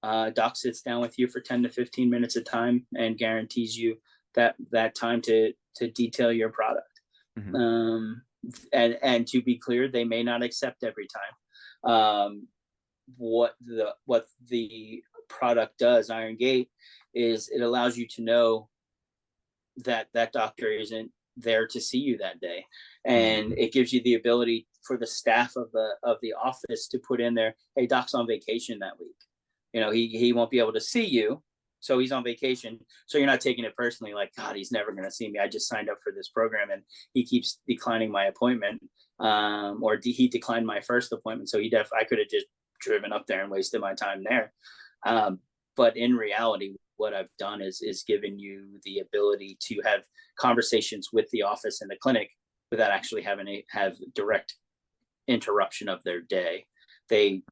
Doc sits down with you for 10 to 15 minutes of time and guarantees you that time to detail your product. Mhm. And to be clear, they may not accept every time. What the product does, IronGate, is it allows you to know that that doctor isn't there to see you that day, and it gives you the ability for the staff of the office to put in there, hey, doc's on vacation that week. He won't be able to see you, so he's on vacation. So you're not taking it personally, like, God, he's never going to see me. I just signed up for this program and he keeps declining my appointment, or he declined my first appointment. So I could have just driven up there and wasted my time there. But in reality, what I've done is given you the ability to have conversations with the office and the clinic without actually having to have direct interruption of their day. They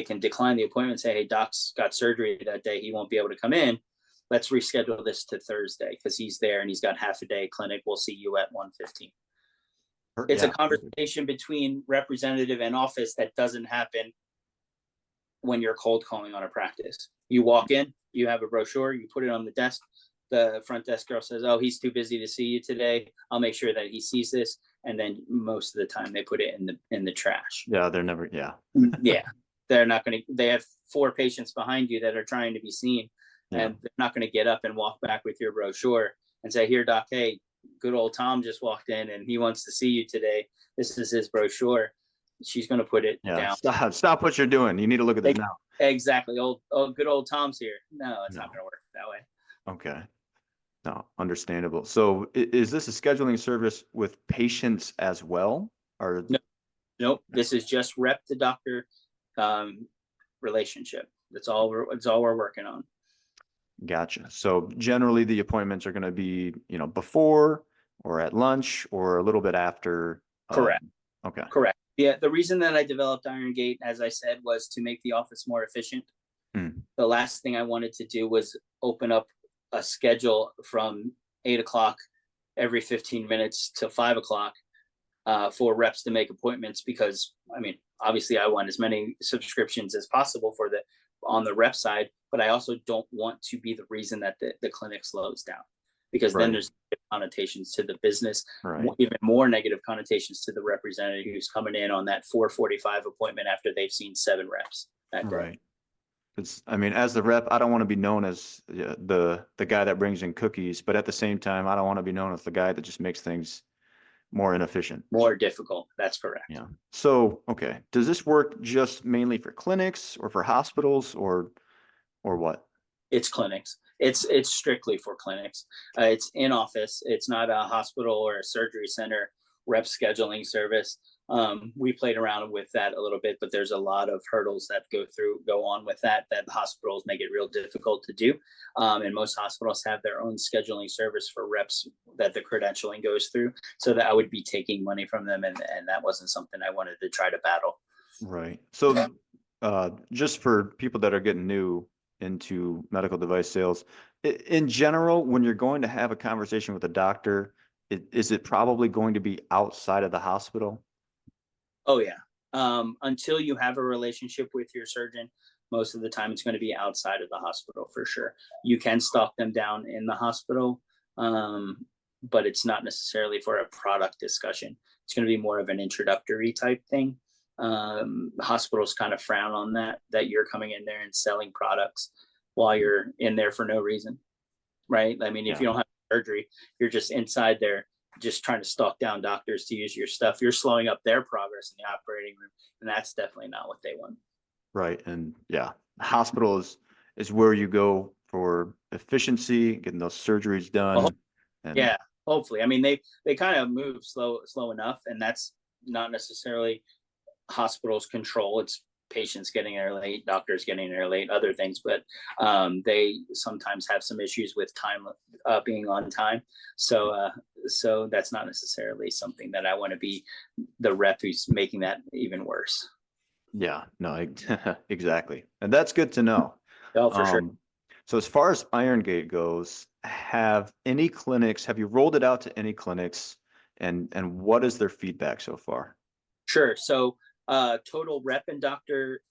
can decline the appointment and say, hey, doc's got surgery that day, he won't be able to come in. Let's reschedule this to Thursday because he's there and he's got half a day clinic. We'll see you at 1:15. It's a Yeah. conversation between representative and office that doesn't happen when you're cold calling on a practice. You walk in, you have a brochure, you put it on the desk. The front desk girl says, oh, he's too busy to see you today. I'll make sure that he sees this. And then most of the time they put it in the trash. Yeah. They're never. Yeah. Yeah. They're not going to, they have 4 patients behind you that are trying to be seen. Yeah. And they're not going to get up and walk back with your brochure and say, here, doc, hey, good old Tom just walked in and he wants to see you today. This is his brochure. She's going to put it Yeah. down. Stop what you're doing. You need to look at this now. Exactly. Good old Tom's here. No, it's No. not going to work that way. Okay. No, understandable. So is this a scheduling service with patients as well? Or No, nope. This is just rep to doctor um, relationship. That's all we're working on. gotcha. So generally the appointments are going to be, before or at lunch or a little bit after. Correct. Okay. Correct. Yeah. The reason that I developed IronGate, as I said, was to make the office more efficient. Hmm. The last thing I wanted to do was open up a schedule from 8 o'clock every 15 minutes to 5 o'clock for reps to make appointments, because I mean, obviously I want as many subscriptions as possible for the on the rep side, but I also don't want to be the reason that the clinic slows down, because then Right. there's connotations to the business, Right. even more negative connotations to the representative who's coming in on that 4:45 appointment after they've seen 7 reps that day. Right. It's, I mean, as the rep, I don't want to be known as the guy that brings in cookies, but at the same time, I don't want to be known as the guy that just makes things more inefficient. More difficult. That's correct. Yeah. So, okay. Does this work just mainly for clinics or for hospitals or what? It's clinics. It's strictly for clinics. It's in office. It's not a hospital or a surgery center rep scheduling service. We played around with that a little bit, but there's a lot of hurdles that go on with that hospitals make it real difficult to do. And most hospitals have their own scheduling service for reps that the credentialing goes through. So that I would be taking money from them, and that wasn't something I wanted to try to battle. Right. So, just for people that are getting new into medical device sales, in general, when you're going to have a conversation with a doctor, is it probably going to be outside of the hospital? Oh yeah. Until you have a relationship with your surgeon, most of the time it's going to be outside of the hospital for sure. You can stalk them down in the hospital, but it's not necessarily for a product discussion. It's going to be more of an introductory type thing. Hospitals kind of frown on that you're coming in there and selling products while you're in there for no reason, right? I mean, if Yeah. you don't have surgery, you're just inside there just trying to stalk down doctors to use your stuff. You're slowing up their progress in the operating room, and that's definitely not what they want. Right. And yeah, hospital is where you go for efficiency, getting those surgeries Well, done. And yeah, hopefully. I mean, they kind of move slow enough, and that's not necessarily hospitals control. It's patients getting there late, doctors getting there late, other things, but they sometimes have some issues with time being on time. So that's not necessarily something that I want to be the rep who's making that even worse. yeah, no, exactly. And that's good to know. Oh, for sure. Um, so as far as IronGate goes, have you rolled it out to any clinics, and what is their feedback so far? Sure. So total rep and doctor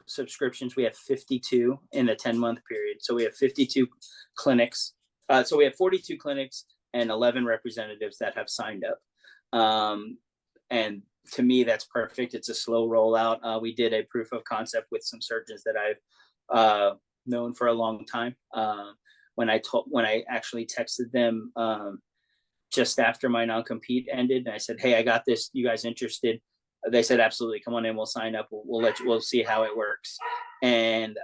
subscriptions, we have 52 in a 10-month period. So we have 52 clinics. So we have 42 clinics and 11 representatives that have signed up. And to me, that's perfect. It's a slow rollout. We did a proof of concept with some surgeons that I've known for a long time. When I actually texted them just after my non-compete ended, and I said, "Hey, I got this. You guys interested?" They said, "Absolutely. Come on in. We'll sign up. We'll see how it works." And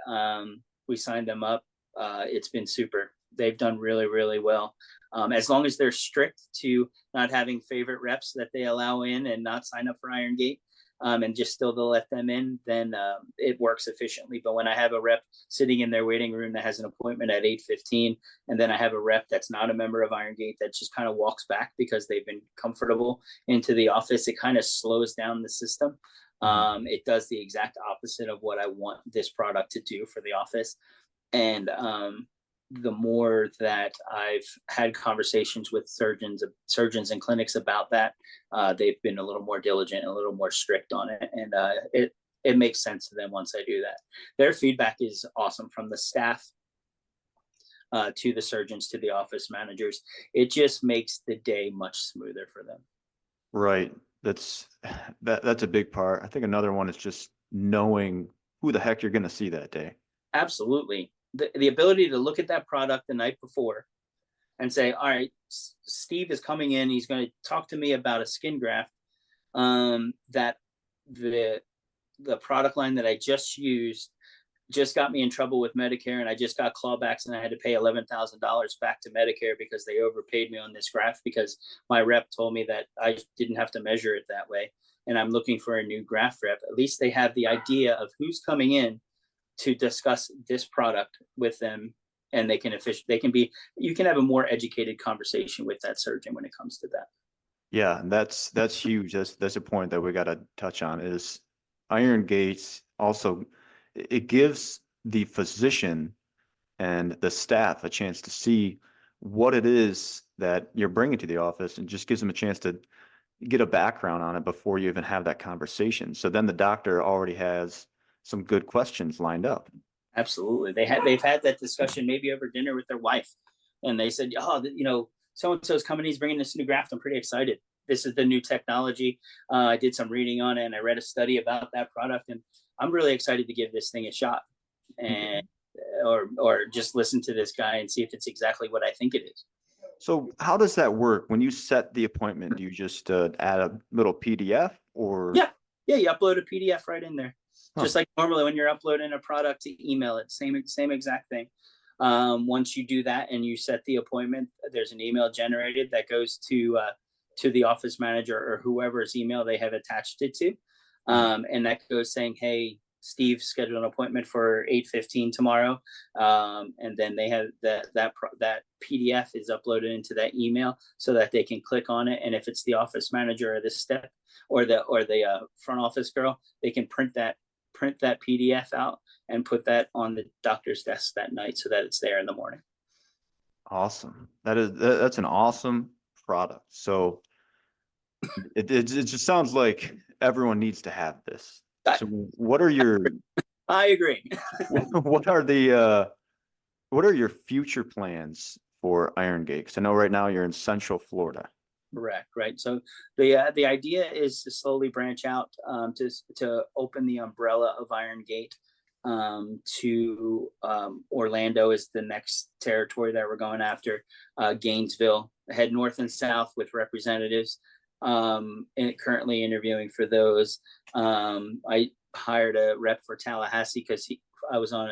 we signed them up. It's been super. They've done really, really well. As long as they're strict to not having favorite reps that they allow in and not sign up for IronGate, and just still to let them in, then it works efficiently. But when I have a rep sitting in their waiting room that has an appointment at 8:15, and then I have a rep that's not a member of IronGate that just kind of walks back because they've been comfortable into the office, it kind of slows down the system. It does the exact opposite of what I want this product to do for the office. And the more that I've had conversations with surgeons and clinics about that, they've been a little more diligent and a little more strict on it, and it makes sense to them once I do that. Their feedback is awesome, from the staff to the surgeons to the office managers. It just makes the day much smoother for them. Right. That's a big part. I think another one is just knowing who the heck you're going to see that day. Absolutely. The ability to look at that product the night before and say, all right, Steve is coming in. He's going to talk to me about a skin graft that the product line that I just used just got me in trouble with Medicare, and I just got clawbacks, and I had to pay $11,000 back to Medicare because they overpaid me on this graph because my rep told me that I didn't have to measure it that way. And I'm looking for a new graph rep. At least they have the idea of who's coming in to discuss this product with them, and they can you can have a more educated conversation with that surgeon when it comes to that. Yeah, that's huge. That's a point that we got to touch on is IronGate also it gives the physician and the staff a chance to see what it is that you're bringing to the office and just gives them a chance to get a background on it before you even have that conversation. So then the doctor already has some good questions lined up. Absolutely. They've had that discussion maybe over dinner with their wife, and they said, "Oh, so and so's coming. He's bringing this new graft. I'm pretty excited. This is the new technology. I did some reading on it, and I read a study about that product, and I'm really excited to give this thing a shot, and or just listen to this guy and see if it's exactly what I think it is." So how does that work? When you set the appointment, do you just add a little PDF or? Yeah, you upload a PDF right in there. Huh. Just like normally when you're uploading a product to email it, same exact thing. Once you do that and you set the appointment, there's an email generated that goes to the office manager or whoever's email they have attached it to, and that goes saying, "Hey, Steve, schedule an appointment for 8:15 tomorrow," and then they have that PDF is uploaded into that email so that they can click on it, and if it's the office manager or the step or the front office girl, they can print that PDF out and put that on the doctor's desk that night so that it's there in the morning. Awesome. That's an awesome product. So it just sounds like everyone needs to have this. So what are your I agree. what are your future plans for IronGate? Because I know right now you're in Central Florida. Correct. Right. So the idea is to slowly branch out, to open the umbrella of IronGate to Orlando is the next territory that we're going after. Gainesville, head north and south with representatives. And currently interviewing for those. I hired a rep for Tallahassee because I was on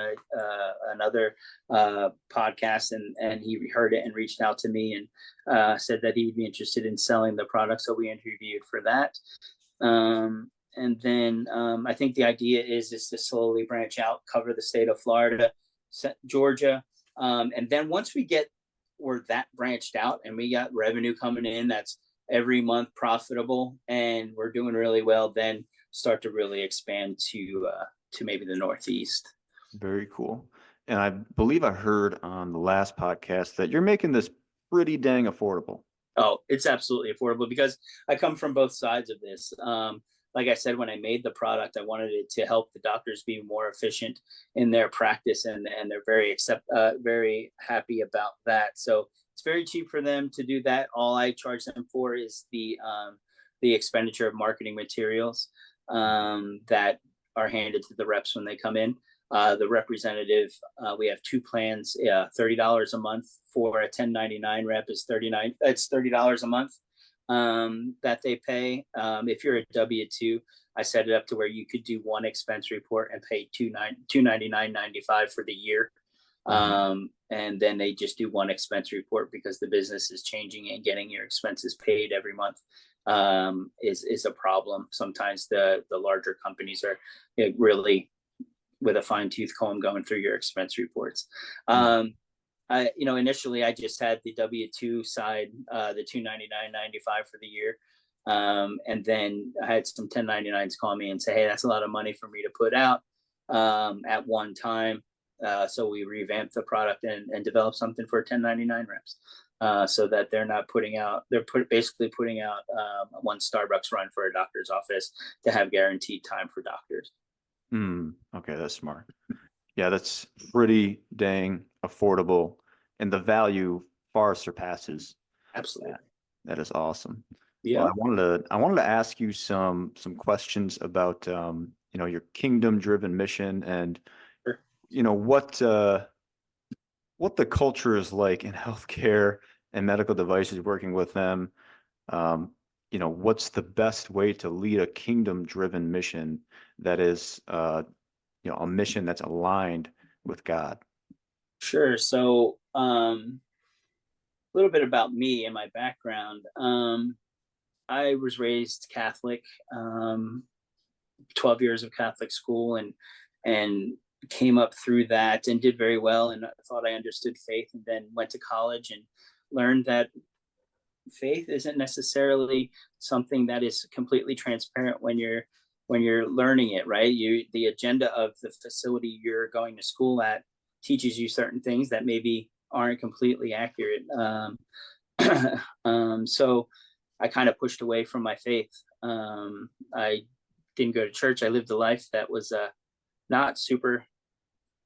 another podcast, and he heard it and reached out to me and said that he'd be interested in selling the product. So we interviewed for that. And then I think the idea is to slowly branch out, cover the state of Florida, Georgia. And then once we're that branched out and we got revenue coming in that's every month profitable and we're doing really well, then start to really expand to maybe the Northeast. Very cool. And I believe I heard on the last podcast that you're making this pretty dang affordable. Oh, it's absolutely affordable because I come from both sides of this. Like I said, when I made the product, I wanted it to help the doctors be more efficient in their practice, and they're very happy about that. So it's very cheap for them to do that. All I charge them for is the expenditure of marketing materials that are handed to the reps when they come in. The representative, we have two plans. $30 a month for a 1099 rep is $30 a month that they pay. If you're a W-2, I set it up to where you could do one expense report and pay $299.95 for the year. And then they just do one expense report because the business is changing and getting your expenses paid every month is a problem. Sometimes the larger companies are really with a fine tooth comb going through your expense reports. Initially I just had the W-2 side, the $299.95 for the year. And then I had some 1099s call me and say, "Hey, that's a lot of money for me to put out at one time." So we revamped the product and developed something for 1099 reps, so that they're not basically putting out one Starbucks run for a doctor's office to have guaranteed time for doctors. Okay, that's smart. Yeah, that's pretty dang affordable, and the value far surpasses. Absolutely. That is awesome. Yeah. Well, I wanted to ask you some questions about your kingdom driven mission and Sure. What the culture is like in healthcare and medical devices, working with them. What's the best way to lead a kingdom driven mission that is a mission that's aligned with God? Sure. So, a little bit about me and my background. I was raised Catholic, 12 years of Catholic school, and came up through that and did very well. And I thought I understood faith, and then went to college and learned that faith isn't necessarily something that is completely transparent when you're learning it, right? The agenda of the facility you're going to school at teaches you certain things that maybe aren't completely accurate. So I kind of pushed away from my faith. I didn't go to church. I lived a life that was not super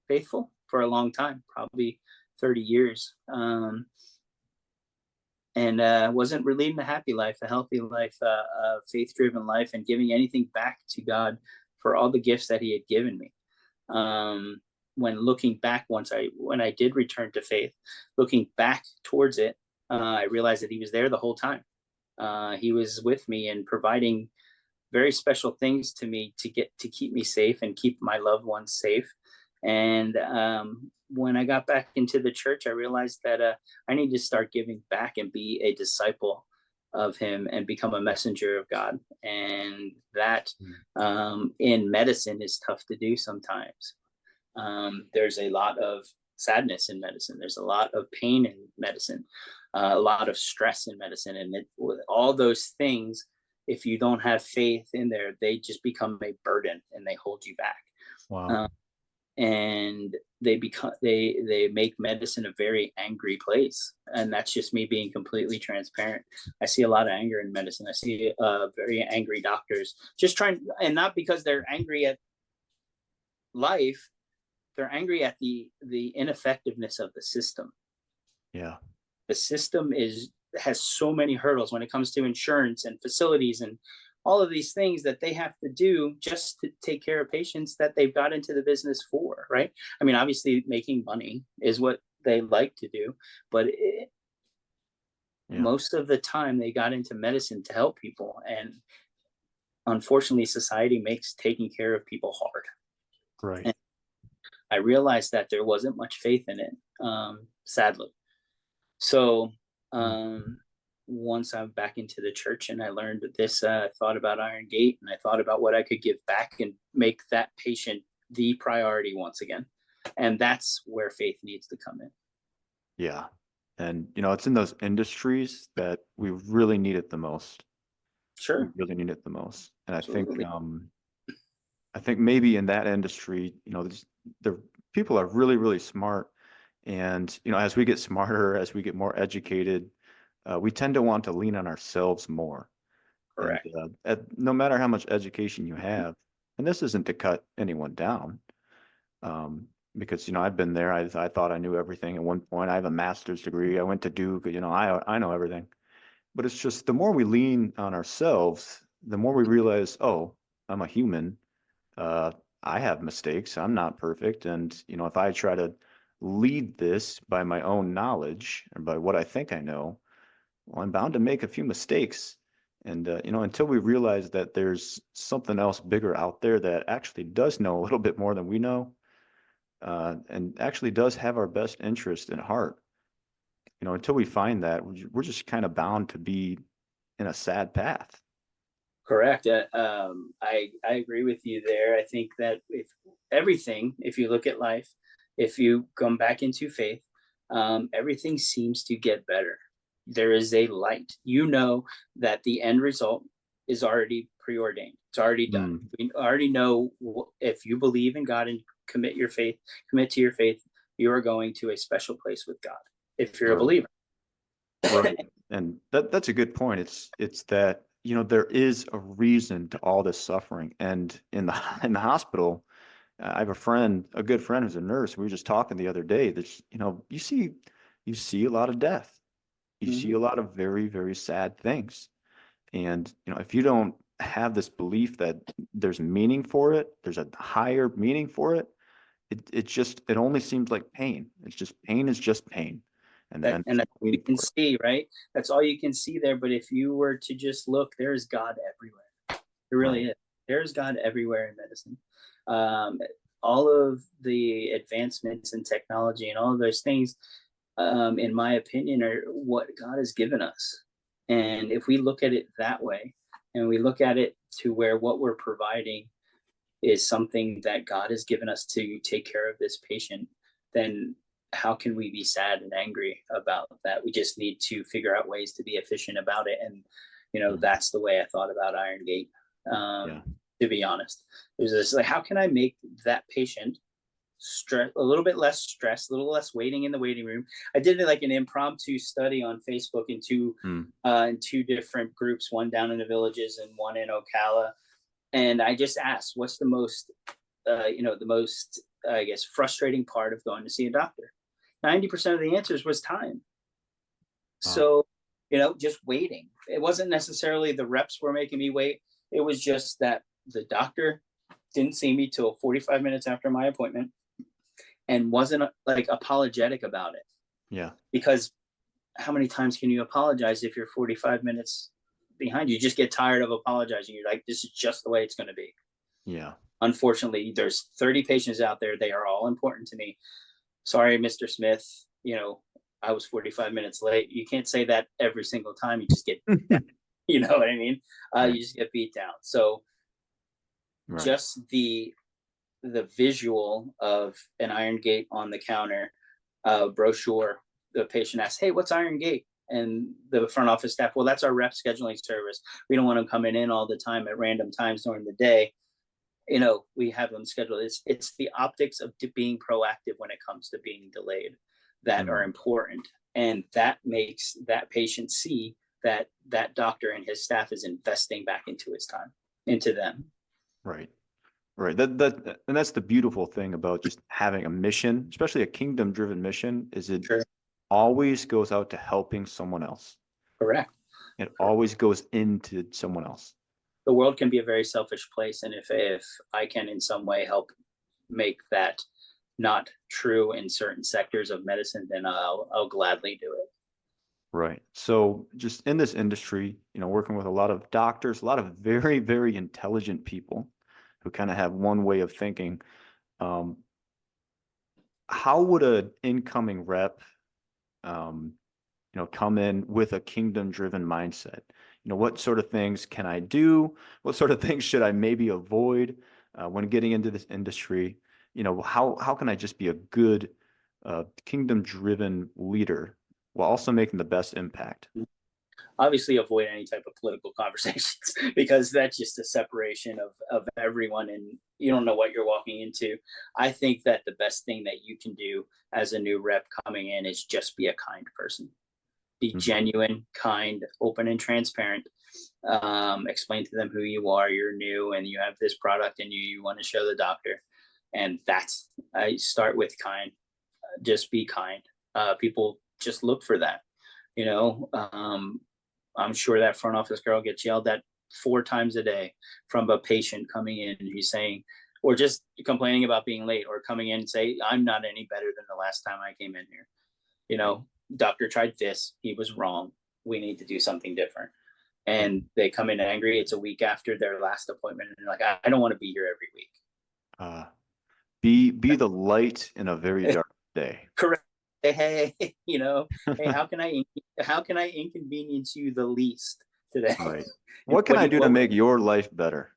faithful for a long time, probably 30 years. And wasn't leading a happy life, a healthy life, a faith-driven life, and giving anything back to God for all the gifts that He had given me. When looking back, when I did return to faith, looking back towards it, I realized that He was there the whole time. He was with me and providing very special things to me to keep me safe and keep my loved ones safe. And when I got back into the church, I realized that I need to start giving back and be a disciple of Him and become a messenger of God. And that in medicine is tough to do sometimes. There's a lot of sadness in medicine. There's a lot of pain in medicine, a lot of stress in medicine. And all those things, if you don't have faith in there, they just become a burden and they hold you back. Wow. And they make medicine a very angry place. And that's just me being completely transparent. I see a lot of anger in medicine. I see very angry doctors just trying, and not because they're angry at life, they're angry at the ineffectiveness of the system. Yeah. The system has so many hurdles when it comes to insurance and facilities and all of these things that they have to do just to take care of patients that they've got into the business for, right? I mean, obviously making money is what they like to do, but most of the time they got into medicine to help people. And unfortunately, society makes taking care of people hard. Right. And I realized that there wasn't much faith in it, sadly. So once I'm back into the church and I learned this, I thought about IronGate and I thought about what I could give back and make that patient the priority once again. And that's where faith needs to come in. Yeah. And, it's in those industries that we really need it the most. We Sure. really need it the most. And Absolutely. I think maybe in that industry, the people are really, really smart. And, as we get smarter, as we get more educated, we tend to want to lean on ourselves more. And Correct. no matter how much education you have, and this isn't to cut anyone down, because, I've been there. I thought I knew everything at one point. I have a master's degree. I went to Duke, I know everything. But it's just the more we lean on ourselves, the more we realize, oh, I'm a human. Uh, I have mistakes. I'm not perfect. And, if I try to lead this by my own knowledge or by what I think I know, well, I'm bound to make a few mistakes. And, until we realize that there's something else bigger out there that actually does know a little bit more than we know, and actually does have our best interest in heart, until we find that, we're just kind of bound to be in a sad path. Correct. I agree with you there. I think that if you look at life, if you come back into faith, everything seems to get better. There is a light. You know that the end result is already preordained. It's already done. We already know if you believe in God and commit to your faith, you are going to a special place with God. If you're a Right. believer. Right. And that's a good point. It's that, there is a reason to all this suffering. And in the hospital, I have a good friend who's a nurse. We were just talking the other day that, you see a lot of death. You see Mm-hmm. a lot of very, very sad things. And, if you don't have this belief that there's meaning for it, there's a higher meaning for it, it only seems like pain. It's just pain is just pain. And then And there's that's no all you meaning can for it. see, right? That's all you can see there. But if you were to just look, there is God everywhere. There really Right. is. There's God everywhere in medicine. Um, all of the advancements in technology and all of those things, in my opinion, are what God has given us. And if we look at it that way, and we look at it to where what we're providing is something that God has given us to take care of this patient, then how can we be sad and angry about that? We just need to figure out ways to be efficient about it. And, that's the way I thought about IronGate. To be honest, there's this, like, how can I make that patient stress a little bit less stress, a little less waiting in the waiting room. I did like an impromptu study on Facebook in two different groups, one down in the Villages and one in Ocala. And I just asked, what's the most, I guess, frustrating part of going to see a doctor? 90% of the answers was time. So, just waiting. It wasn't necessarily the reps were making me wait. It was just that the doctor didn't see me till 45 minutes after my appointment and wasn't like apologetic about it. Yeah. Because how many times can you apologize if you're 45 minutes behind? You just get tired of apologizing. You're like, this is just the way it's going to be. Yeah. Unfortunately, there's 30 patients out there. They are all important to me. Sorry, Mr. Smith, I was 45 minutes late. You can't say that every single time. You just get beat down. You know what I mean? You just get beat down. So just the visual of an IronGate on the counter, brochure, the patient asks, hey, what's IronGate? And the front office staff, well, that's our rep scheduling service. We don't want them coming in all the time at random times during the day. We have them scheduled. It's the optics of being proactive when it comes to being delayed that are important. And that makes that patient see that that doctor and his staff is investing back into his time, into them. Right. And that's the beautiful thing about just having a mission, especially a kingdom-driven mission, is it always goes out to helping someone else. Correct. It always goes into someone else. The world can be a very selfish place, and if I can in some way help make that not true in certain sectors of medicine, then I'll gladly do it. Right. So just in this industry, working with a lot of doctors, a lot of very, very intelligent people who kind of have one way of thinking. How would an incoming rep, come in with a kingdom-driven mindset? What sort of things can I do? What sort of things should I maybe avoid when getting into this industry? How can I just be a good kingdom-driven leader while also making the best impact? Obviously, avoid any type of political conversations because that's just a separation of everyone, and you don't know what you're walking into. I think that the best thing that you can do as a new rep coming in is just be a kind person. Be genuine, kind, open, and transparent. Explain to them who you are. You're new, and you have this product, and you want to show the doctor. And I start with kind. Just be kind. People just look for that. I'm sure that front office girl gets yelled at 4 times a day from a patient coming in who's saying, or just complaining about being late, or coming in and say, I'm not any better than the last time I came in here. Doctor tried this, he was wrong. We need to do something different. And they come in angry. It's a week after their last appointment, and they're like, I don't want to be here every week. Be the light in a very dark day. Correct. Hey, hey, how can I inconvenience you the least today? Right. What can I do to make your life better?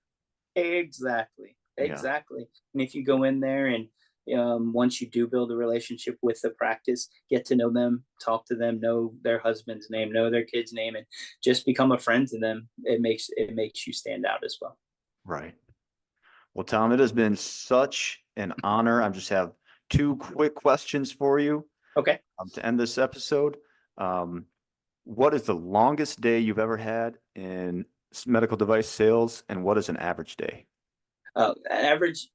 Exactly. And if you go in there and once you do build a relationship with the practice, get to know them, talk to them, know their husband's name, know their kid's name, and just become a friend to them, it makes you stand out as well. Right. Well, Tom, it has been such an honor. I just have 2 quick questions for you. Okay. To end this episode. What is the longest day you've ever had in medical device sales, and what is an average day? Average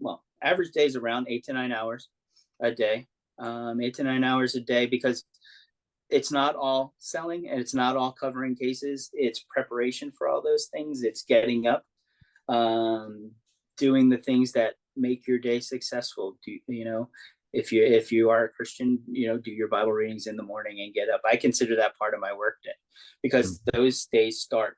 day is around 8 to 9 hours a day. 8 to 9 hours a day, because it's not all selling and it's not all covering cases. It's preparation for all those things. It's getting up, doing the things that make your day successful. If you are a Christian, do your Bible readings in the morning and get up. I consider that part of my work day, because those days start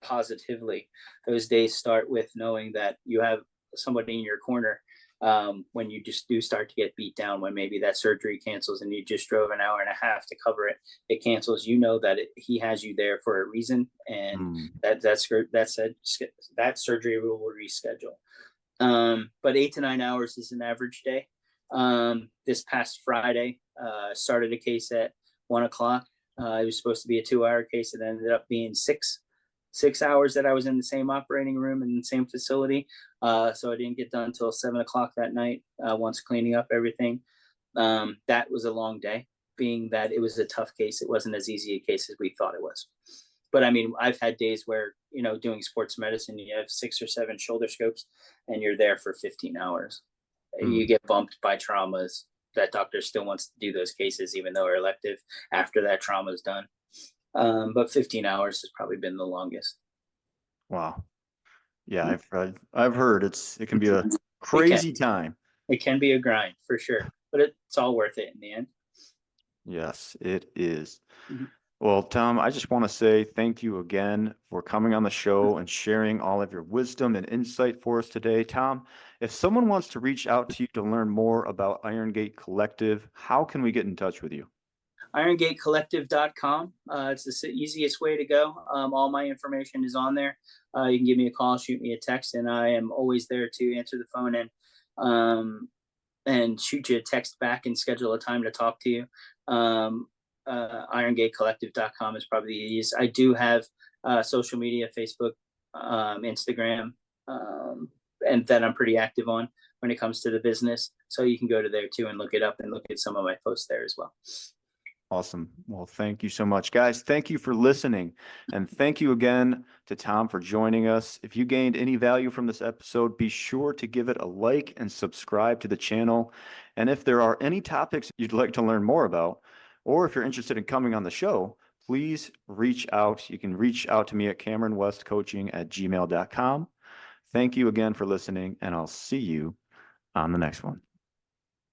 positively. Those days start with knowing that you have somebody in your corner when you just do start to get beat down, when maybe that surgery cancels and you just drove an hour and a half to cover it, it cancels. You know that he has you there for a reason, and Mm. that surgery will reschedule. But 8 to 9 hours is an average day. This past Friday, started a case at 1 o'clock. It was supposed to be a 2-hour case. It ended up being six hours that I was in the same operating room in the same facility. So I didn't get done until 7 o'clock that night. Once cleaning up everything, that was a long day. Being that it was a tough case, it wasn't as easy a case as we thought it was. But I mean, I've had days where, doing sports medicine, you have 6 or 7 shoulder scopes, and you're there for 15 hours. You get bumped by traumas. That doctor still wants to do those cases, even though they're elective after that trauma is done. But 15 hours has probably been the longest. Wow. Yeah, I've heard it can be a It crazy time. It can be a grind for sure, but it's all worth it in the end. Yes, it is. Mhm. Well, Tom, I just want to say thank you again for coming on the show and sharing all of your wisdom and insight for us today. Tom, if someone wants to reach out to you to learn more about IronGate Collective, how can we get in touch with you? IronGateCollective.com. It's the easiest way to go. All my information is on there. You can give me a call, shoot me a text, and I am always there to answer the phone and shoot you a text back and schedule a time to talk to you. IronGateCollective.com is probably the easiest. I do have social media, Facebook, Instagram, and that I'm pretty active on when it comes to the business. So you can go to there too and look it up and look at some of my posts there as well. Awesome. Well, thank you so much, guys. Thank you for listening. And thank you again to Tom for joining us. If you gained any value from this episode, be sure to give it a like and subscribe to the channel. And if there are any topics you'd like to learn more about, or if you're interested in coming on the show, please reach out. You can reach out to me at cameronwestcoaching@gmail.com. Thank you again for listening, and I'll see you on the next one.